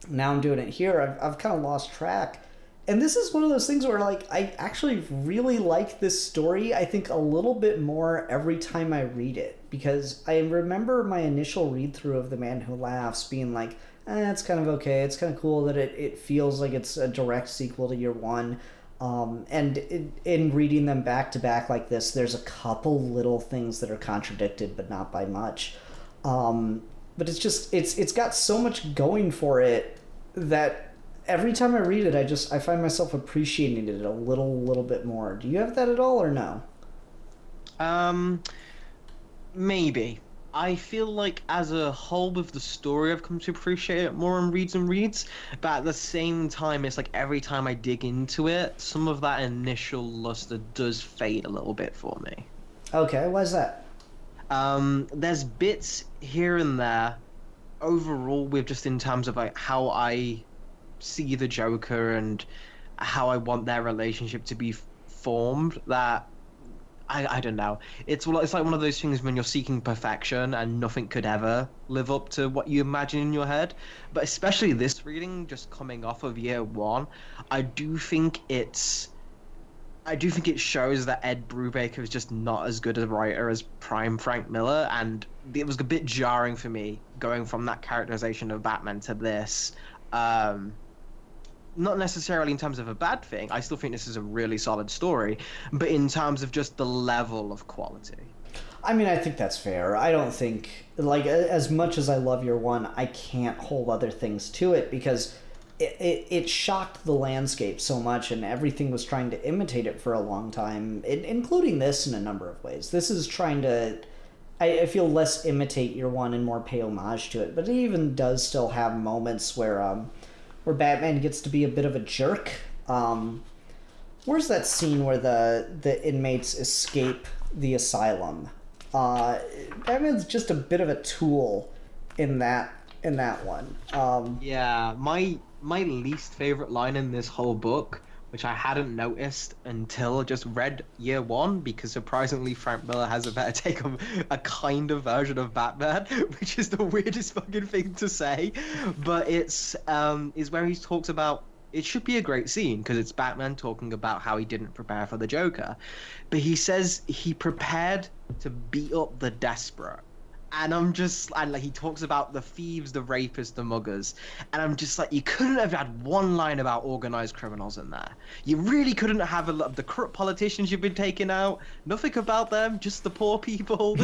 I'm doing it here. I've kind of lost track. And this is one of those things where, I actually really like this story, I think, a little bit more every time I read it. Because I remember my initial read-through of The Man Who Laughs being like, it's kind of okay. It's kind of cool that it feels like it's a direct sequel to year 1. And in reading them back-to-back like this, there's a couple little things that are contradicted, but not by much. But it's got so much going for it that every time I read it, I find myself appreciating it a little bit more. Do you have that at all, or no? Maybe. I feel like as a whole with the story, I've come to appreciate it more in reads and reads. But at the same time, it's like every time I dig into it, some of that initial luster does fade a little bit for me. Okay, why is that? There's bits here and there. Overall, with just in terms of how I see the Joker and how I want their relationship to be formed, that I don't know. It's like one of those things when you're seeking perfection and nothing could ever live up to what you imagine in your head. But especially this reading, just coming off of year 1, I do think it shows that Ed Brubaker is just not as good a writer as prime Frank Miller, and it was a bit jarring for me going from that characterization of Batman to this. Not necessarily in terms of a bad thing. I still think this is a really solid story, but in terms of just the level of quality. I mean, I think that's fair. I don't think, as much as I love year 1, I can't hold other things to it, because it shocked the landscape so much, and everything was trying to imitate it for a long time, including this in a number of ways. This is trying to, I feel, less imitate year 1 and more pay homage to it, but it even does still have moments where Batman gets to be a bit of a jerk. Where's that scene where the inmates escape the asylum? Batman's just a bit of a tool in that one. Yeah, my least favorite line in this whole book, which I hadn't noticed until I just read year 1, because surprisingly Frank Miller has a better take on a kind of version of Batman, which is the weirdest fucking thing to say. But it's is where he talks about, it should be a great scene because it's Batman talking about how he didn't prepare for the Joker, but he says he prepared to beat up the desperate. And he talks about the thieves, the rapists, the muggers. And I'm just like, you couldn't have had one line about organized criminals in there. You really couldn't have a lot of the corrupt politicians you've been taking out. Nothing about them, just the poor people.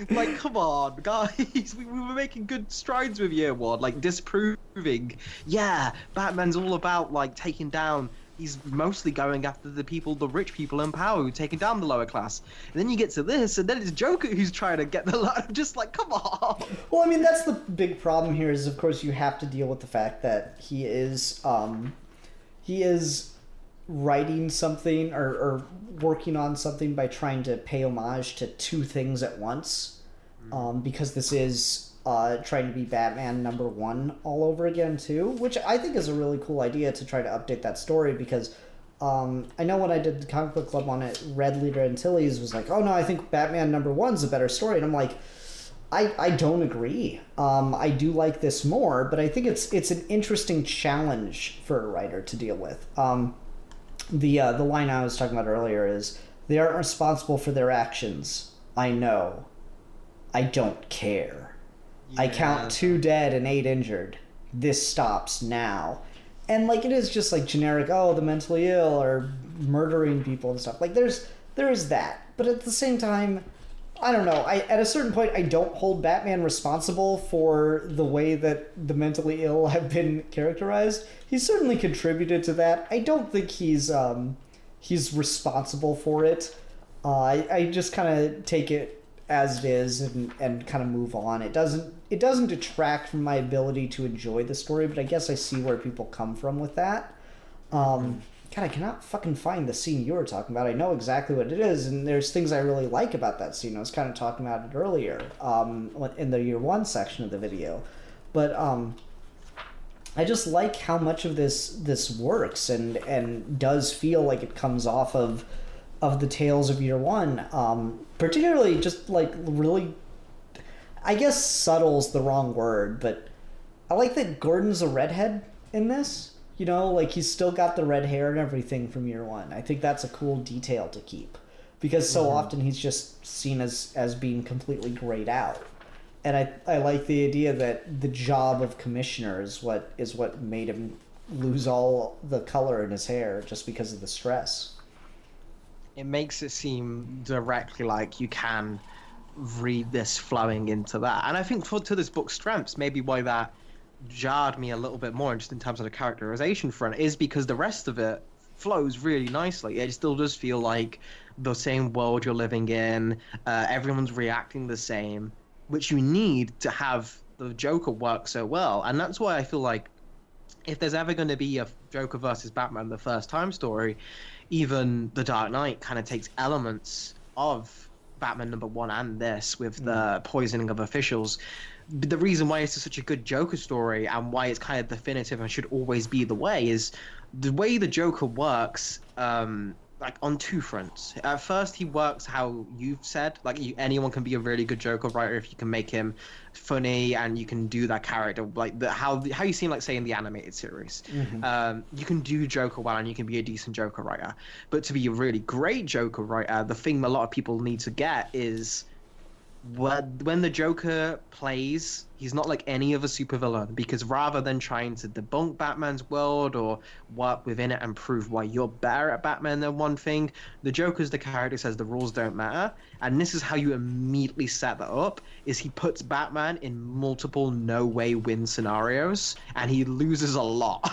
like, come on, guys. We were making good strides with year 1, disproving. Yeah, Batman's all about, taking down. He's mostly going after the rich people in power who've taken down the lower class. And then you get to this, and then it's Joker who's trying to get the lot. Just come on. Well, I mean, that's the big problem here is, of course, you have to deal with the fact that he is writing something or working on something by trying to pay homage to 2 things at once. Because this is trying to be Batman #1 all over again too, which I think is a really cool idea to try to update that story because I know when I did the comic book club on it, Red Leader Antilles was like, oh no, I think Batman #1's a better story, and I'm like, I don't agree. I do like this more, but I think it's an interesting challenge for a writer to deal with. The line I was talking about earlier is, they aren't responsible for their actions. I know. I don't care. Yeah. I count 2 dead and 8 injured. This stops now. And like, it is just like generic, oh, the mentally ill or murdering people and stuff. Like, there is that. But at the same time, I don't know. At a certain point, I don't hold Batman responsible for the way that the mentally ill have been characterized. He's certainly contributed to that. I don't think he's responsible for it. I just kind of take it as it is and kind of move on. It doesn't detract from my ability to enjoy the story, but I guess I see where people come from with that. God, I cannot fucking find the scene you were talking about. I know exactly what it is, and there's things I really like about that scene. I was kind of talking about it earlier in the Year 1 section of the video. But I just like how much of this works and does feel like it comes off of the tales of Year 1. Particularly just like really, I guess subtle's the wrong word, but I like that Gordon's a redhead in this. You know, like, he's still got the red hair and everything from Year 1. I think that's a cool detail to keep, because so often he's just seen as being completely grayed out. And I like the idea that the job of commissioner is what made him lose all the color in his hair just because of the stress. It makes it seem directly like you can read this flowing into that. And I think to this book's strengths, maybe why that jarred me a little bit more just in terms of the characterization front is because the rest of it flows really nicely. It still does feel like the same world you're living in. Everyone's reacting the same, which you need to have the Joker work so well. And that's why I feel like if there's ever going to be a Joker versus Batman the first time story, even The Dark Knight kind of takes elements of Batman #1 and this with the poisoning of officials. The reason why it's such a good Joker story and why it's kind of definitive and should always be the way is the way the Joker works like on 2 fronts. At first, he works how you've said, like anyone can be a really good Joker writer if you can make him funny and you can do that character like how you seem like say in the animated series. You can do Joker well and you can be a decent Joker writer. But to be a really great Joker writer, the thing a lot of people need to get is when the Joker plays, he's not like any other supervillain, because rather than trying to debunk Batman's world or work within it and prove why you're better at Batman than one thing, the Joker's the character says the rules don't matter. And this is how you immediately set that up, is he puts Batman in multiple no-way win scenarios, and he loses a lot.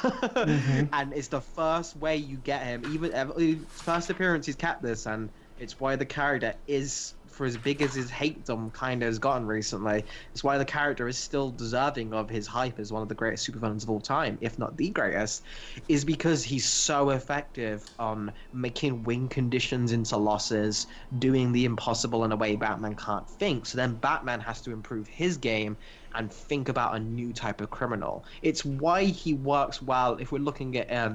And it's the first way you get him, even first appearance he's kept this, and it's why the character is, for as big as his hatedom kind of has gotten recently, it's why the character is still deserving of his hype as one of the greatest supervillains of all time, if not the greatest, is because he's so effective on making win conditions into losses, doing the impossible in a way Batman can't think. So then Batman has to improve his game and think about a new type of criminal. It's why he works well if we're looking at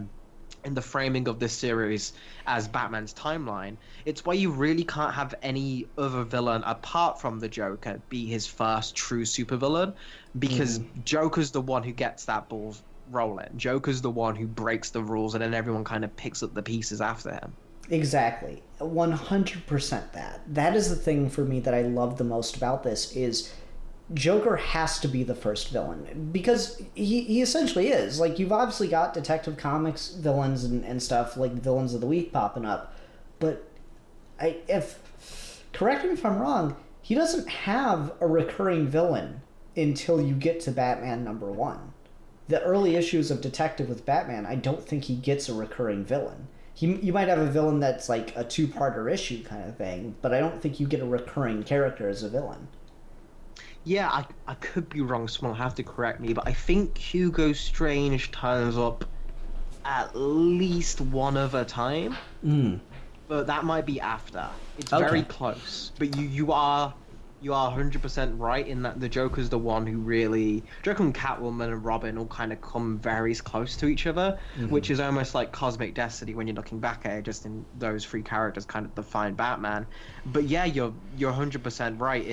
in the framing of this series as Batman's timeline. It's why you really can't have any other villain apart from the Joker be his first true supervillain, because Joker's the one who gets that ball rolling. Joker's the one who breaks the rules, and then everyone kind of picks up the pieces after him. Exactly. 100% that. That is the thing for me that I love the most about this, is Joker has to be the first villain, because he essentially is. Like, you've obviously got Detective Comics villains and stuff, like Villains of the Week popping up, but correct me if I'm wrong, he doesn't have a recurring villain until you get to Batman #1. The early issues of Detective with Batman, I don't think he gets a recurring villain. You might have a villain that's like a 2-parter issue kind of thing, but I don't think you get a recurring character as a villain. Yeah, I could be wrong, someone will have to correct me, but I think Hugo Strange turns up at least one other time. But that might be after. It's very close. But you are you are 100% right in that the Joker's the one who really... Joker and Catwoman and Robin all kind of come very close to each other, which is almost like cosmic destiny when you're looking back at it, just in those three characters kind of define Batman. But yeah, you're 100% right,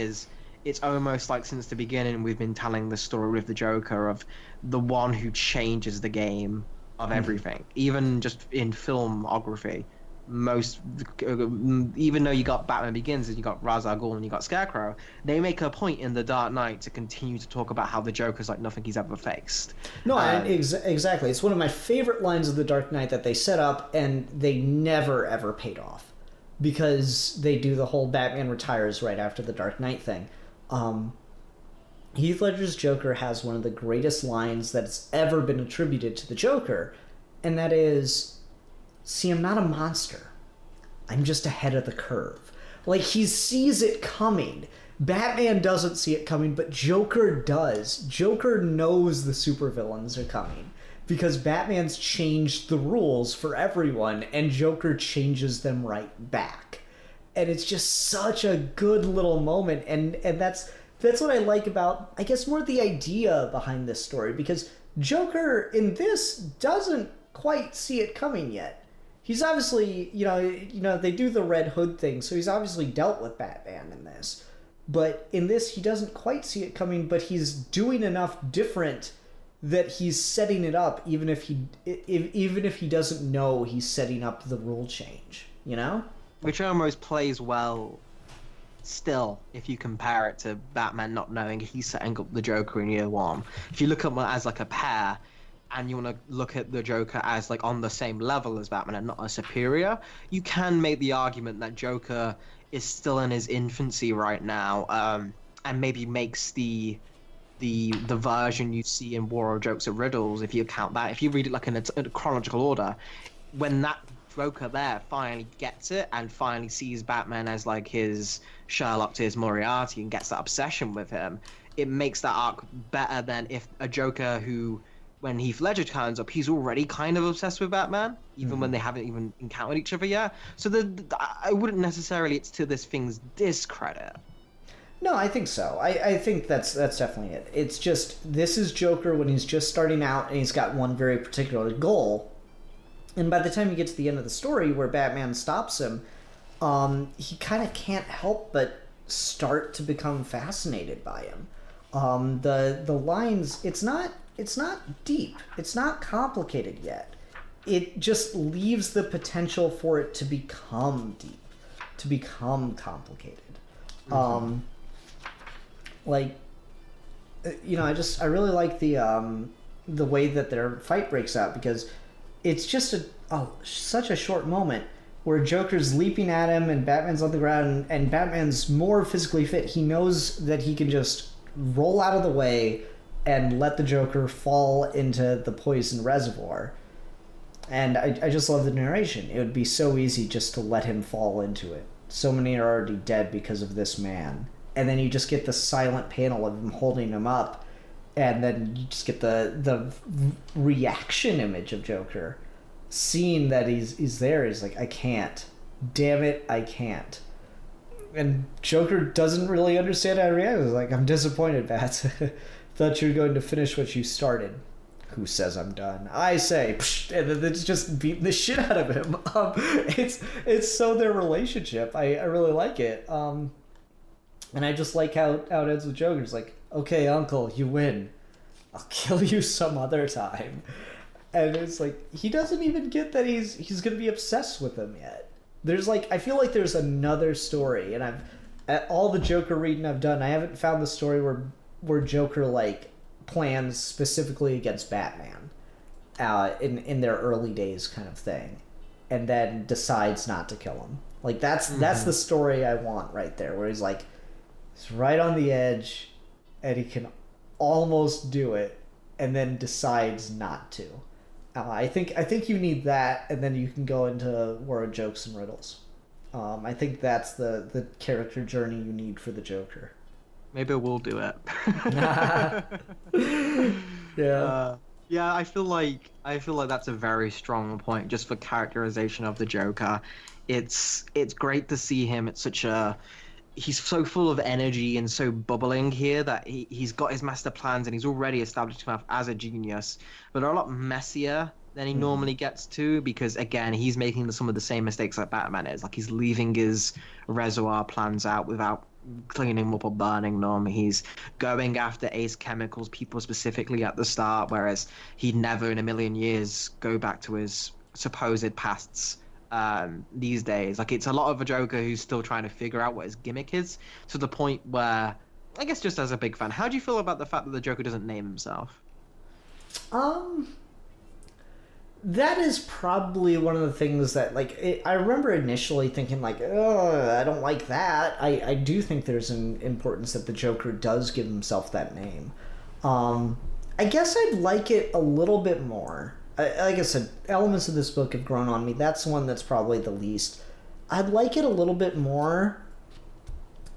it's almost like since the beginning we've been telling the story with the Joker of the one who changes the game of everything, even just in filmography. Even though you got Batman Begins and you got Ra's al Ghul and you got Scarecrow, they make a point in The Dark Knight to continue to talk about how the Joker's like nothing he's ever faced. No, exactly. It's one of my favorite lines of The Dark Knight that they set up and they never ever paid off, because they do the whole Batman retires right after the Dark Knight thing. Heath Ledger's Joker has one of the greatest lines that's ever been attributed to the Joker, and that is, "See, I'm not a monster. I'm just ahead of the curve." Like, he sees it coming. Batman doesn't see it coming, but Joker does. Joker knows the supervillains are coming because Batman's changed the rules for everyone, and Joker changes them right back. And it's just such a good little moment, and that's what I like about, I guess, more the idea behind this story, because Joker in this doesn't quite see it coming yet. He's obviously, you know, they do the Red Hood thing, so he's obviously dealt with Batman in this. But in this, he doesn't quite see it coming, but he's doing enough different that he's setting it up, even if he doesn't know he's setting up the rule change, you know? Which almost plays well still if you compare it to Batman not knowing he's setting up the Joker in year one. If you look at them as like a pair, and you want to look at the Joker as like on the same level as Batman and not a superior, you can make the argument that Joker is still in his infancy right now, and maybe makes the version you see in War of Jokes and Riddles, if you count that, if you read it like in a chronological order, when that Joker there finally gets it and finally sees Batman as like his Sherlock to his Moriarty and gets that obsession with him, it makes that arc better than if a Joker who, when Heath Ledger turns up, he's already kind of obsessed with Batman, even when they haven't even encountered each other yet. So I wouldn't necessarily, it's to this thing's discredit. No, I think so. I think that's definitely it. It's just, this is Joker when he's just starting out and he's got one very particular goal. And by the time you get to the end of the story where Batman stops him, he kind of can't help but start to become fascinated by him. The lines, it's not deep. It's not complicated yet. It just leaves the potential for it to become deep, to become complicated. I really like the way that their fight breaks out, because it's just such a short moment where Joker's leaping at him and Batman's on the ground, and Batman's more physically fit. He knows that he can just roll out of the way and let the Joker fall into the poison reservoir. And I just love the narration. It would be so easy just to let him fall into it. So many are already dead because of this man. And then you just get the silent panel of him holding him up, and then you just get the reaction image of Joker, seeing that he's there. He's like, I can't. Damn it, I can't. And Joker doesn't really understand how to react. He's like, I'm disappointed, Bats. Thought you were going to finish what you started. Who says I'm done? I say, psh, and then it's just beating the shit out of him. It's so their relationship. I really like it. And I just like how it ends with Joker's like, okay, Uncle, you win. I'll kill you some other time. And it's like, he doesn't even get that he's gonna be obsessed with him yet. I feel like there's another story, and at all the Joker reading I've done, I haven't found the story where Joker like plans specifically against Batman in their early days kind of thing, and then decides not to kill him. Like that's the story I want right there, where he's right on the edge and he can almost do it and then decides not to. I think you need that, and then you can go into War of Jokes and Riddles. I think that's the character journey you need for the Joker. Maybe we'll do it. Yeah. Yeah, I feel like that's a very strong point just for characterization of the Joker. It's great to see him at such a he's so full of energy and so bubbling here that he's got his master plans and he's already established himself as a genius, but they're a lot messier than he normally gets to, because again he's making some of the same mistakes like Batman is. Like, he's leaving his reservoir plans out without cleaning them up or burning them. He's going after Ace Chemicals people specifically at the start, whereas he'd never in a million years go back to his supposed pasts these days. Like, it's a lot of a Joker who's still trying to figure out what his gimmick is, to the point where, I guess just as a big fan, how do you feel about the fact that the Joker doesn't name himself? That is probably one of the things that, like, I remember initially thinking, like, oh, I don't like that. I do think there's an importance that the Joker does give himself that name. I guess I'd like it a little bit more. Like I said, elements of this book have grown on me. That's one that's probably the least. I'd like it a little bit more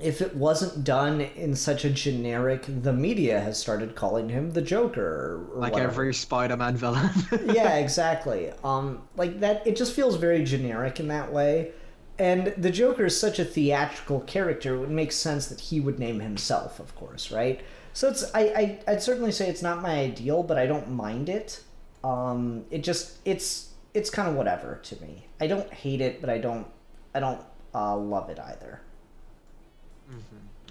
if it wasn't done in such a generic, the media has started calling him the Joker, or like whatever. every Spider-Man villain. Yeah, exactly. Like that, it just feels very generic in that way. And the Joker is such a theatrical character, it would make sense that he would name himself, of course, right? So I'd certainly say it's not my ideal, but I don't mind it. It's kind of whatever to me. I don't hate it, but I don't love it either.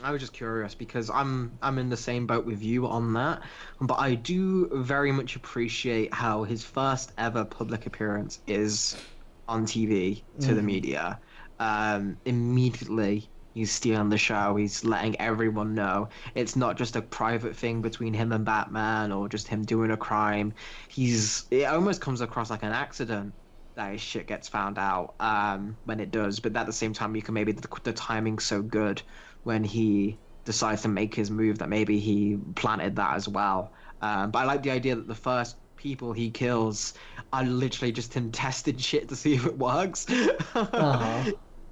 I was just curious because I'm in the same boat with you on that, but I do very much appreciate how his first ever public appearance is on TV to the media. Immediately he's stealing the show. He's letting everyone know it's not just a private thing between him and Batman or just him doing a crime. It almost comes across like an accident that his shit gets found out when it does, but at the same time you can maybe the timing's so good when he decides to make his move that maybe he planted that as well. But I like the idea that the first people he kills are literally just him testing shit to see if it works.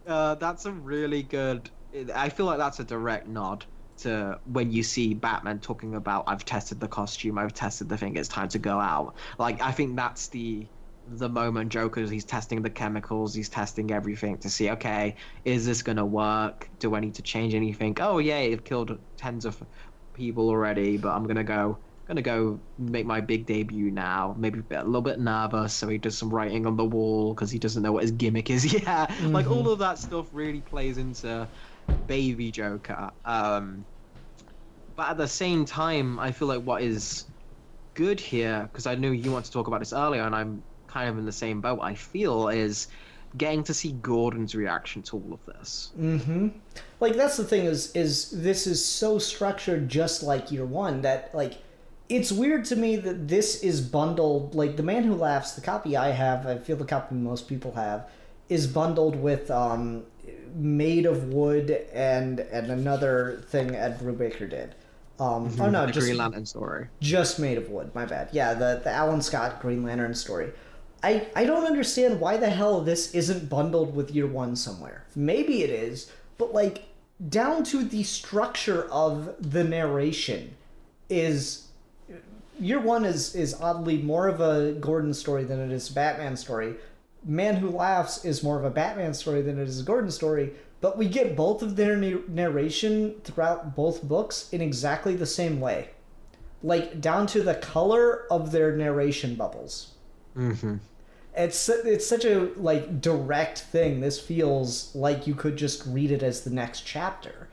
That's a really good... I feel like that's a direct nod to when you see Batman talking about, I've tested the costume, I've tested the thing, it's time to go out. Like, I think that's the moment Joker, he's testing the chemicals, he's testing everything to see, okay, is this gonna work? Do I need to change anything? Oh yeah, I've killed tens of people already, but I'm gonna go make my big debut now. Maybe a little bit nervous, so he does some writing on the wall because he doesn't know what his gimmick is yet. Like, all of that stuff really plays into baby Joker. But at the same time, I feel like what is good here, because I knew you wanted to talk about this earlier, and I'm kind of in the same boat, I feel, is getting to see Gordon's reaction to all of this. Like, that's the thing, is this is so structured just like Year One that, like, it's weird to me that this is bundled, like, The Man Who Laughs, the copy I have, I feel the copy most people have, is bundled with Made of Wood and another thing Ed Brubaker did. Oh no, The just Green Lantern story. Just Made of Wood, my bad. Yeah, the Alan Scott Green Lantern story. I don't understand why the hell this isn't bundled with Year One somewhere. Maybe it is, but, like, down to the structure of the narration is... Year One is oddly more of a Gordon story than it is a Batman story. Man Who Laughs is more of a Batman story than it is a Gordon story, but we get both of their narration throughout both books in exactly the same way. Like, down to the color of their narration bubbles. It's such a, like, direct thing. This feels like you could just read it as the next chapter.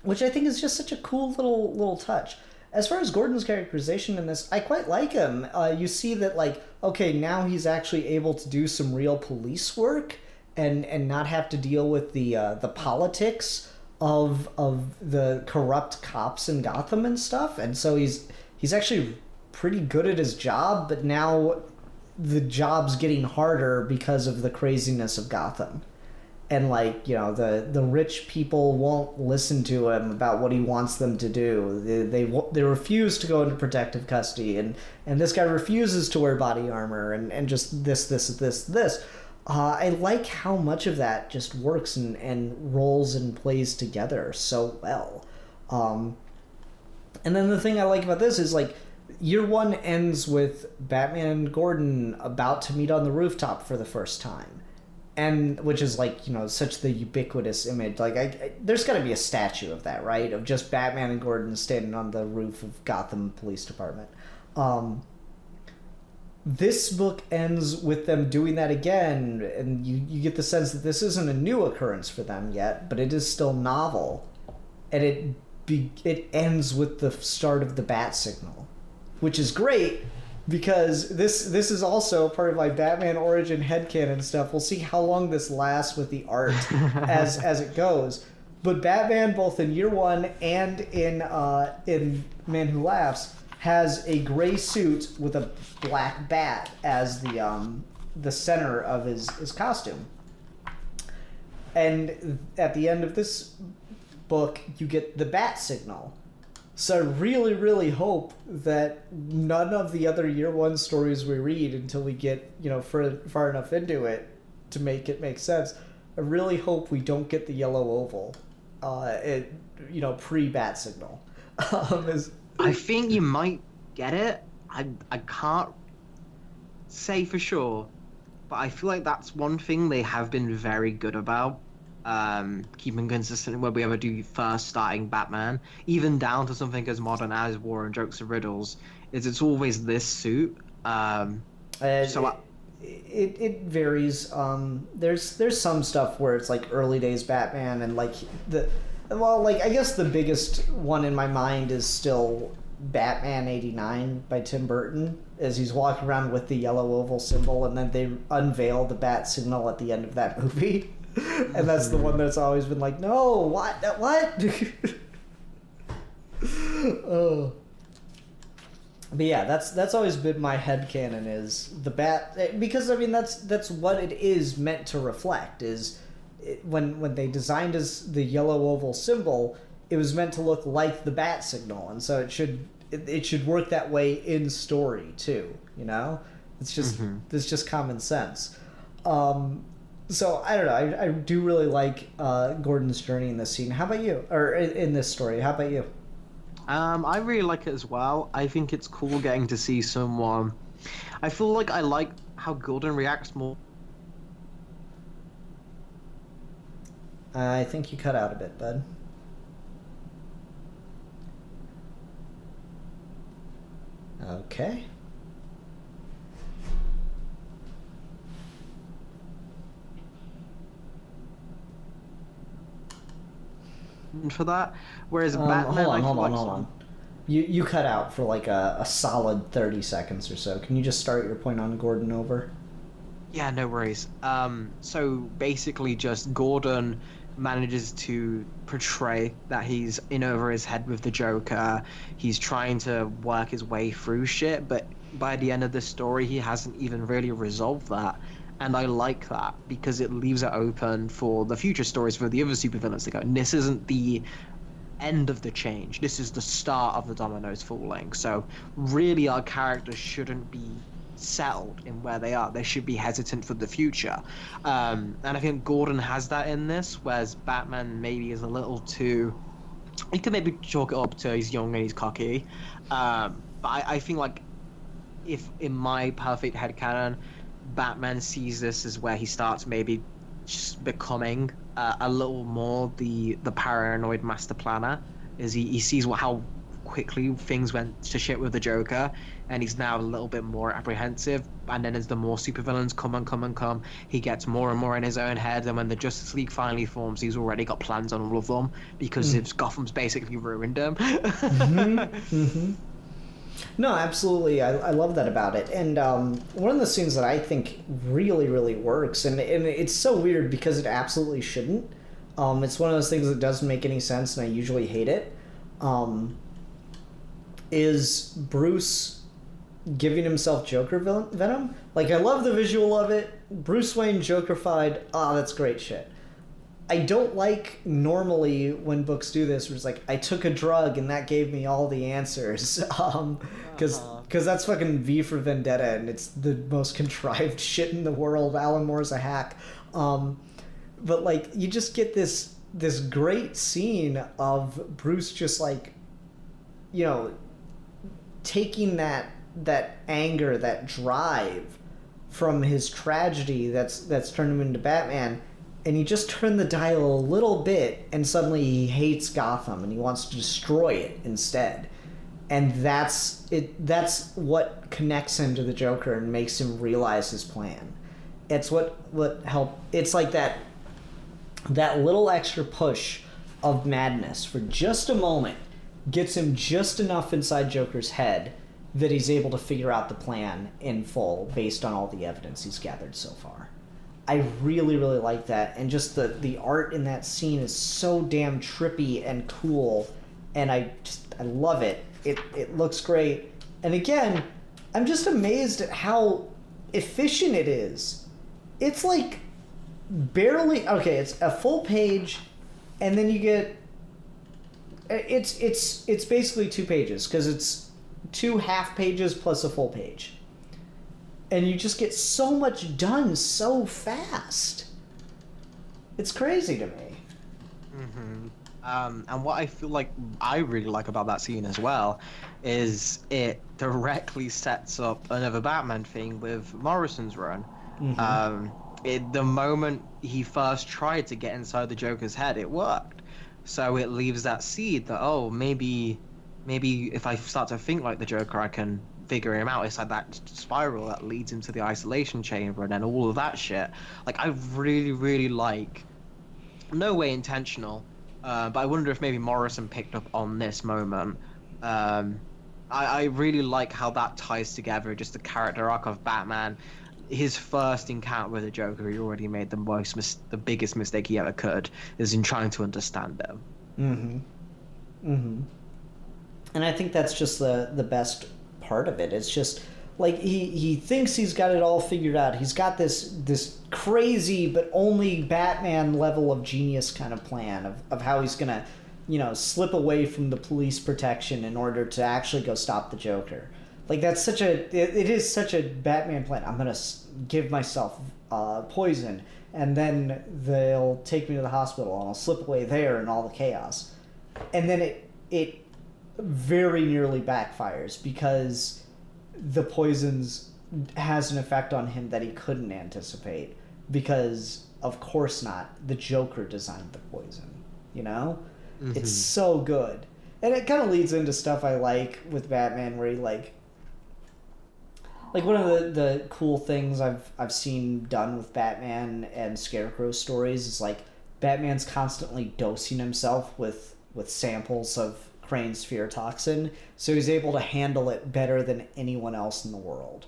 Which I think is just such a cool little touch. As far as Gordon's characterization in this, I quite like him. You see that, like, okay, now he's actually able to do some real police work and not have to deal with the politics of the corrupt cops in Gotham and stuff. And so he's actually pretty good at his job, but now the job's getting harder because of the craziness of Gotham. And, like, you know, the rich people won't listen to him about what he wants them to do. They refuse to go into protective custody, and this guy refuses to wear body armor, and just this. I like how much of that just works and rolls and plays together so well. And then the thing I like about this is, like, Year One ends with Batman and Gordon about to meet on the rooftop for the first time. and which is like, such the ubiquitous image. Like, there's got to be a statue of that, right? Of just Batman and Gordon standing on the roof of Gotham Police Department. This book ends with them doing that again, and you get the sense that this isn't a new occurrence for them yet, but it is still novel, and it ends with the start of the bat signal, which is great because this is also part of my Batman origin headcanon stuff. We'll see how long this lasts with the art as it goes. But Batman, both in Year One and in Man Who Laughs, has a gray suit with a black bat as the center of his costume. And at the end of this book, you get the bat signal. So I really, really hope that none of the other Year One stories we read until we get, far enough into it to make it make sense. I really hope we don't get the yellow oval, pre-bat signal. I think you might get it. I can't say for sure, but I feel like that's one thing they have been very good about, keeping consistent when we ever do first starting Batman, even down to something as modern as War and Jokes and Riddles, is it's always this suit. It varies. There's some stuff where it's like early days Batman, and like I guess the biggest one in my mind is still Batman '89 by Tim Burton, as he's walking around with the yellow oval symbol, and then they unveil the bat signal at the end of that movie. And that's the one that's always been like, no, what? Oh. But yeah, that's always been my headcanon, is the bat, because I mean that's what it is meant to reflect, is when they designed as the yellow oval symbol, it was meant to look like the bat signal, and so it should work that way in story too, It's just it's just common sense. So I don't know, I do really like Gordon's journey in this scene. How about you? Or in this story, how about you? I really like it as well. I think it's cool getting to see someone. I feel like I like how Gordon reacts more. I think you cut out a bit, bud. Okay. For that, whereas Batman, hold on. You cut out for like a solid 30 seconds or so. Can you just start your point on Gordon over? Yeah, no worries. So basically, just Gordon manages to portray that he's in over his head with the Joker. He's trying to work his way through shit, but by the end of the story, he hasn't even really resolved that. And I like that because it leaves it open for the future stories for the other supervillains to go, and this isn't the end of the change. This is the start of the dominoes falling. So really our characters shouldn't be settled in where they are. They should be hesitant for the future. And I think Gordon has that in this, whereas Batman maybe is a little too... He can maybe chalk it up to he's young and he's cocky. But I think, like, if in my perfect headcanon, Batman sees this as where he starts maybe just becoming a little more the paranoid master planner, is he sees how quickly things went to shit with the Joker, and he's now a little bit more apprehensive. And then as the more supervillains come, he gets more and more in his own head, and when the Justice League finally forms, he's already got plans on all of them because Gotham's basically ruined him. No, absolutely. I love that about it. And one of the scenes that I think really, really works, and it's so weird because it absolutely shouldn't. It's one of those things that doesn't make any sense, and I usually hate it, is Bruce giving himself Joker venom. Like, I love the visual of it. Bruce Wayne Joker-fied. Ah, that's great shit. I don't like normally when books do this, where it's like, I took a drug and that gave me all the answers. Because that's fucking V for Vendetta, and it's the most contrived shit in the world. Alan Moore's a hack. But, like, you just get this great scene of Bruce just, like, taking that anger, that drive, from his tragedy that's turned him into Batman, and you just turn the dial a little bit, and suddenly he hates Gotham and he wants to destroy it instead. And that's what connects him to the Joker and makes him realize his plan. It's what helped. It's like that little extra push of madness for just a moment gets him just enough inside Joker's head that he's able to figure out the plan in full based on all the evidence he's gathered so far. I really, really like that. And just the art in that scene is so damn trippy and cool. And I love it. It looks great. And again, I'm just amazed at how efficient it is. It's like barely... Okay, it's a full page, and then you get... It's basically 2 pages, because it's 2 half pages plus a full page. And you just get so much done so fast. It's crazy to me. Mm-hmm. And what I feel like I really like about that scene as well is it directly sets up another Batman thing with Morrison's run. Mm-hmm. The moment he first tried to get inside the Joker's head, it worked. So it leaves that seed that, maybe if I start to think like the Joker, I can figure him out. It's like that spiral that leads him to the isolation chamber and then all of that shit. Like, I really, really like, no way intentional, but I wonder if maybe Morrison picked up on this moment. I really like how that ties together just the character arc of Batman. His first encounter with the Joker, he already made the biggest mistake he ever could, is in trying to understand him. Mm-hmm. Mm-hmm. And I think that's just the best part of it. It's just like he thinks he's got it all figured out. He's got this crazy but only Batman level of genius kind of plan of how he's gonna, slip away from the police protection in order to actually go stop the Joker. Like, that's it is such a Batman plan. I'm gonna give myself poison, and then they'll take me to the hospital, and I'll slip away there in all the chaos. And then it very nearly backfires because the poisons has an effect on him that he couldn't anticipate, because of course not, the Joker designed the poison. Mm-hmm. It's so good. And it kind of leads into stuff I like with Batman, where he like one of the cool things I've seen done with Batman and Scarecrow stories is like Batman's constantly dosing himself with samples of Crane's fear toxin, so he's able to handle it better than anyone else in the world.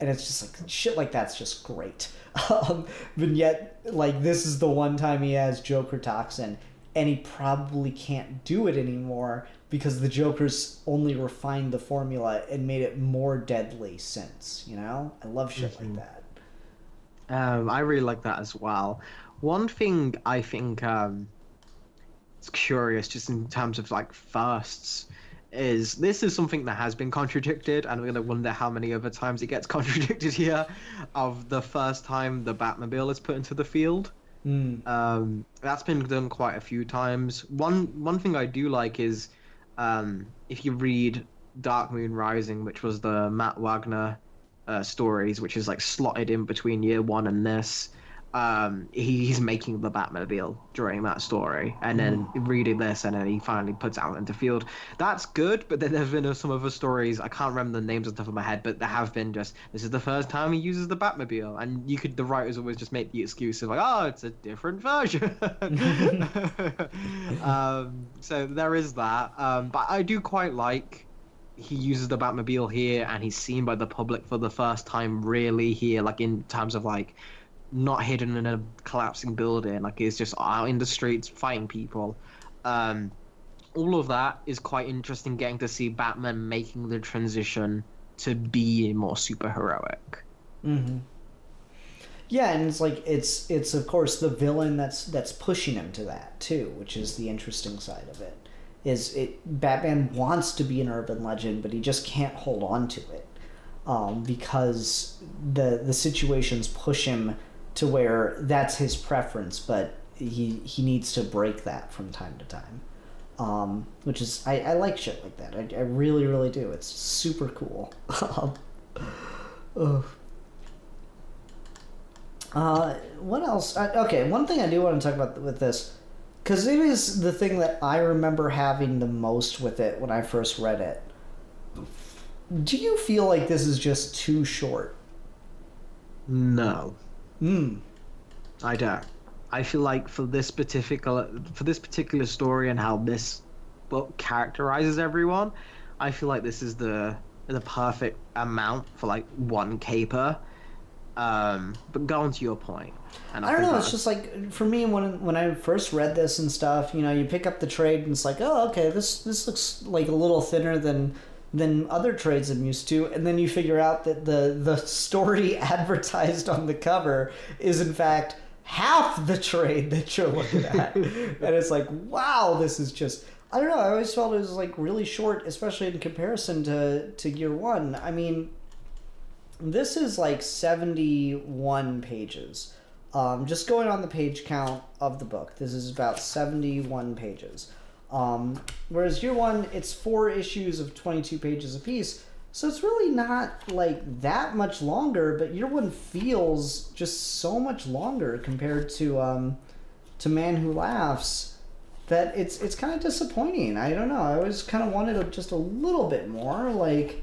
And it's just like, shit like that's just great. But yet, like, this is the one time he has Joker toxin, and he probably can't do it anymore because the Joker's only refined the formula and made it more deadly since, I love shit like that. I really like that as well. One thing I think it's curious, just in terms of like firsts, is this is something that has been contradicted, and we're gonna wonder how many other times it gets contradicted here. Of the first time the Batmobile is put into the field, that's been done quite a few times. One thing I do like is if you read Dark Moon Rising, which was the Matt Wagner stories, which is like slotted in between year 1 and this. He's making the Batmobile during that story, and then reading this, and then he finally puts out into field. That's good, but then there's been some other stories, I can't remember the names off the top of my head, but there have been just, this is the first time he uses the Batmobile, and the writers always just make the excuse of like, oh, it's a different version. So there is that, but I do quite like he uses the Batmobile here, and he's seen by the public for the first time really here, like in terms of like not hidden in a collapsing building, like he's just out in the streets fighting people. All of that is quite interesting, getting to see Batman making the transition to be more superheroic. Mm-hmm. Yeah, and it's like it's of course the villain that's pushing him to that too, which is the interesting side of it. Batman wants to be an urban legend, but he just can't hold on to it because the situations push him to where that's his preference, but he needs to break that from time to time, which is I like shit like that. I really, really do. It's super cool. What else? Okay, one thing I do want to talk about with this, because it is the thing that I remember having the most with it when I first read it. Do you feel like this is just too short? No. I don't. I feel like for this particular story and how this book characterizes everyone, I feel like this is the perfect amount for like one caper. But go on to your point. And I don't know. It's just like for me when I first read this and stuff. You know, you pick up the trade and it's like, oh, okay, this looks like a little thinner than other trades I'm used to, and then you figure out that the story advertised on the cover is in fact half the trade that you're looking at. And it's like, wow, this is just, I don't know, I always felt it was like really short, especially in comparison to Year One. I mean, this is like 71 pages. Just going on the page count of the book, this is about 71 pages. Whereas Year One, it's 4 issues of 22 pages apiece, so it's really not like that much longer, but Year One feels just so much longer compared to Man Who Laughs, that it's kind of disappointing. I don't know, I always kind of wanted just a little bit more, like,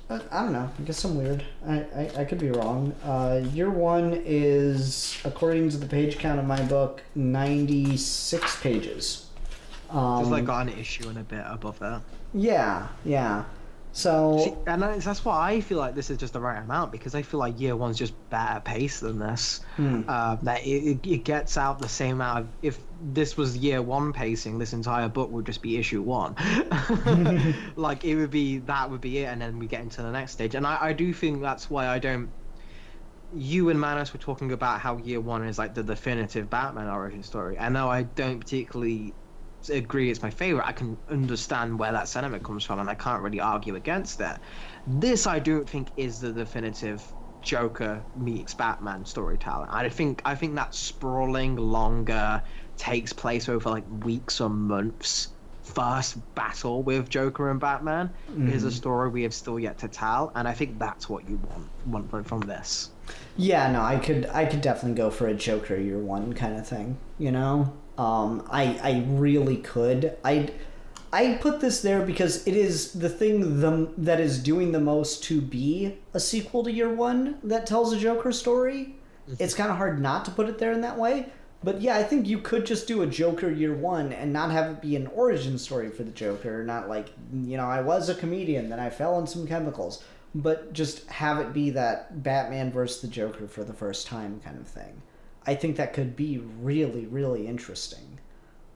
I don't know, I guess I'm weird. I could be wrong. Year One is, according to the page count of my book, 96 pages. Just like got an issue and a bit above that. Yeah. So... See, and that's why I feel like this is just the right amount, because I feel like Year One's just better paced than this. That it gets out the same amount of... If this was Year One pacing, this entire book would just be issue 1. Like, that would be it, and then we get into the next stage. And I do think that's why I don't... You and Manos were talking about how Year One is like the definitive Batman origin story. I know I don't particularly agree it's my favorite. I can understand where that sentiment comes from, and I can't really argue against that. This I don't think is the definitive Joker meets Batman storytelling. I think that sprawling, longer, takes place over like weeks or months first battle with Joker and Batman is a story we have still yet to tell, and I think that's what you want from this. Yeah, no, I could definitely go for a Joker Year One kind of thing, you know? I really could. I put this there because it is the thing that is doing the most to be a sequel to Year One that tells a Joker story. It's kind of hard not to put it there in that way. But yeah, I think you could just do a Joker Year One and not have it be an origin story for the Joker. Not like, you know, I was a comedian, then I fell on some chemicals. But just have it be that Batman versus the Joker for the first time kind of thing. I think that could be really, really interesting.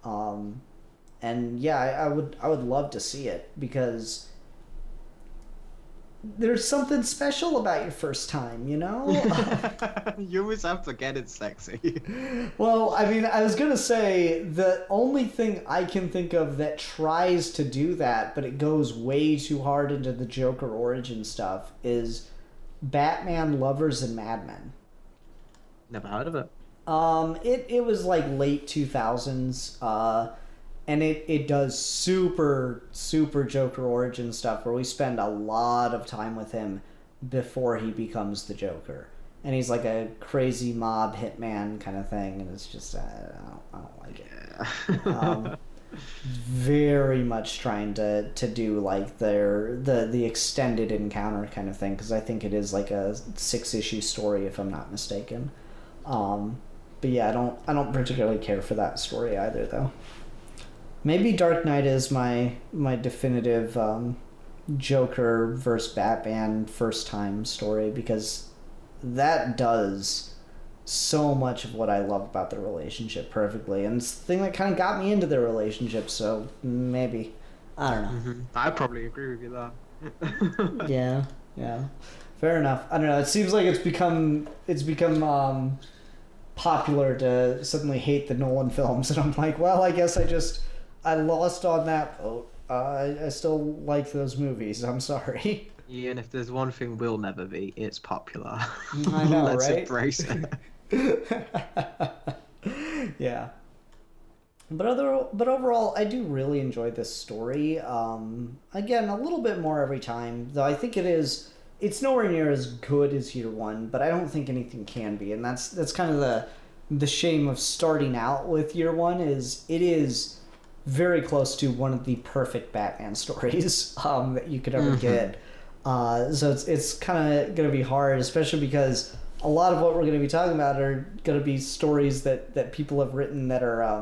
And yeah, I would love to see it, because there's something special about your first time, you know? You always have to get it sexy. Well, I mean, I was going to say, the only thing I can think of that tries to do that, but it goes way too hard into the Joker origin stuff, is Batman Lovers and Madmen. Never heard of it. It was like late 2000s, and it does super Joker origin stuff where we spend a lot of time with him before he becomes the Joker, and he's like a crazy mob hitman kind of thing, and it's just I don't like it. Very much trying to do like the extended encounter kind of thing, because I think it is like a 6-issue story if I'm not mistaken. But yeah, I don't particularly care for that story either, though. Maybe Dark Knight is my definitive Joker versus Batman first time story, because that does so much of what I love about the relationship perfectly, and it's the thing that kind of got me into their relationship. So maybe, I don't know. I probably agree with you there. Yeah, fair enough. I don't know. It seems like it's become popular to suddenly hate the Nolan films, and I'm like, well, I guess I lost on that boat. I still like those movies. I'm sorry. Yeah, and if there's one thing we'll never be, it's popular. I know, Let's right? embrace it. Yeah. But overall, I do really enjoy this story. Again, a little bit more every time, though I think it is it's nowhere near as good as year one, but I don't think anything can be, and that's kind of the shame of starting out with year one. Is it is very close to one of the perfect Batman stories that you could ever get. So it's kind of going to be hard, especially because a lot of what we're going to be talking about are going to be stories that people have written that are, I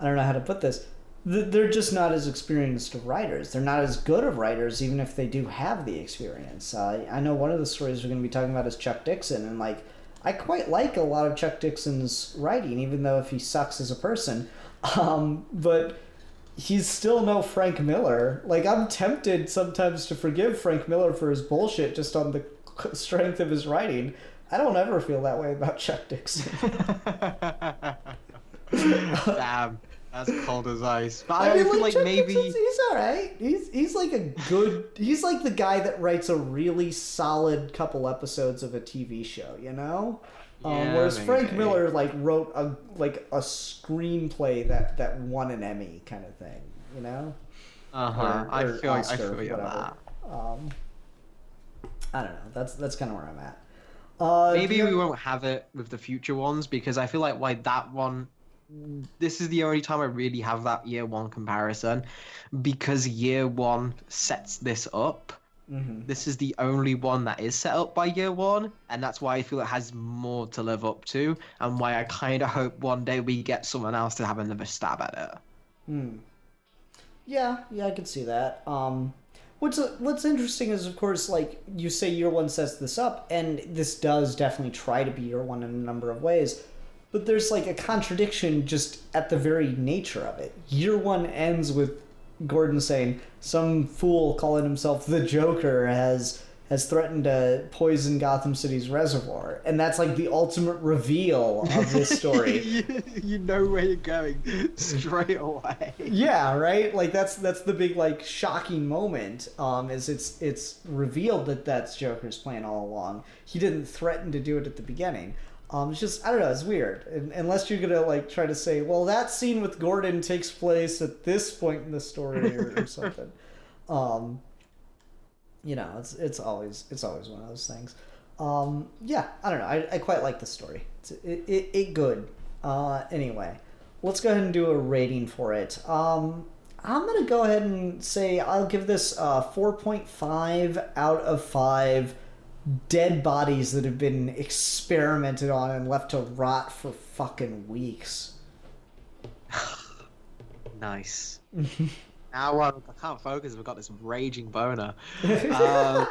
don't know how to put this, they're just not as experienced of writers. They're not as good of writers, even if they do have the experience. I know one of the stories we're going to be talking about is Chuck Dixon, and like, I quite like a lot of Chuck Dixon's writing, even though if he sucks as a person. But he's still no Frank Miller. Like, I'm tempted sometimes to forgive Frank Miller for his bullshit just on the strength of his writing. I don't ever feel that way about Chuck Dixon. Damn, that's cold as ice. But I mean, feel like Chuck maybe Dixon's, he's all right. He's like a good. He's like the guy that writes a really solid couple episodes of a TV show, you know. Yeah, whereas Frank maybe. Miller like wrote a screenplay that won an Emmy kind of thing, you know. I feel Oscar, you whatever. that. I don't know. That's kind of where I'm at. Maybe we won't have it with the future ones because I feel like that one. This is the only time I really have that year one comparison, because year one sets this up. Mm-hmm. This is the only one that is set up by year one, and that's why I feel it has more to live up to, and why I kind of hope one day we get someone else to have another stab at it. Yeah, I could see that. What's interesting is, of course, like you say, year one sets this up, and this does definitely try to be year one in a number of ways. But there's like a contradiction just at the very nature of it. Year one ends with Gordon saying some fool calling himself the Joker has threatened to poison Gotham City's reservoir, and that's like the ultimate reveal of this story. You know where you're going straight away. Yeah, right. Like that's the big like shocking moment. Is it's revealed that that's Joker's plan all along. He didn't threaten to do it at the beginning. It's just, I don't know, it's weird. Unless you're gonna like try to say, well, that scene with Gordon takes place at this point in the story or something. You know, it's always one of those things. Yeah, I don't know. I quite like the story. It good. Anyway, let's go ahead and do a rating for it. I'm gonna go ahead and say I'll give this 4.5 out of 5 dead bodies that have been experimented on and left to rot for fucking weeks. Nice. Now I can't focus. We've got this raging boner. I'm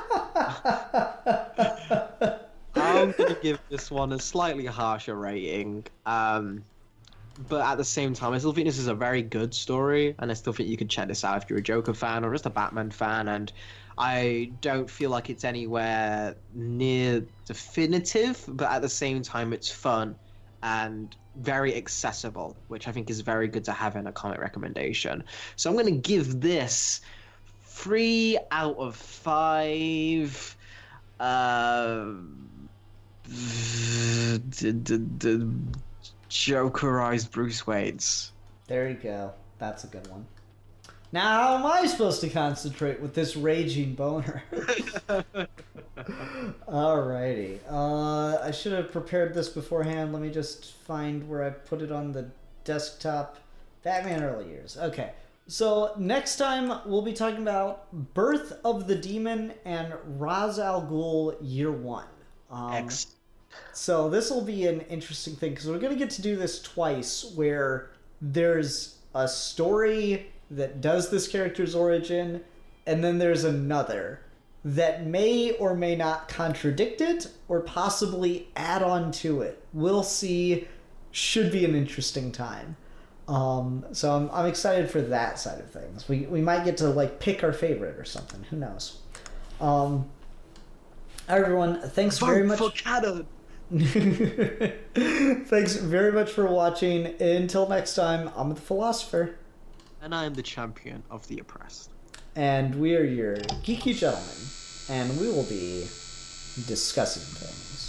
gonna give this one a slightly harsher rating. But at the same time, I still think this is a very good story, and I still think you could check this out if you're a Joker fan or just a Batman fan. And I don't feel like it's anywhere near definitive, but at the same time, it's fun and very accessible, which I think is very good to have in a comic recommendation. So I'm going to give this 3 out of 5 Jokerized Bruce Waynes. There you go. That's a good one. Now, how am I supposed to concentrate with this raging boner? Alrighty. I should have prepared this beforehand. Let me just find where I put it on the desktop. Batman Early Years. Okay. So, next time we'll be talking about Birth of the Demon and Ra's al Ghul Year 1. So this will be an interesting thing, because we're going to get to do this twice, where there's a story that does this character's origin, and then there's another that may or may not contradict it, or possibly add on to it. We'll see. Should be an interesting time. So I'm excited for that side of things. We might get to like pick our favorite or something. Who knows? All right, everyone. Thanks very much. For Cannon. Thanks very much for watching. Until next time, I'm the Philosopher. And I am the champion of the oppressed. And we are your geeky gentlemen. And we will be discussing things.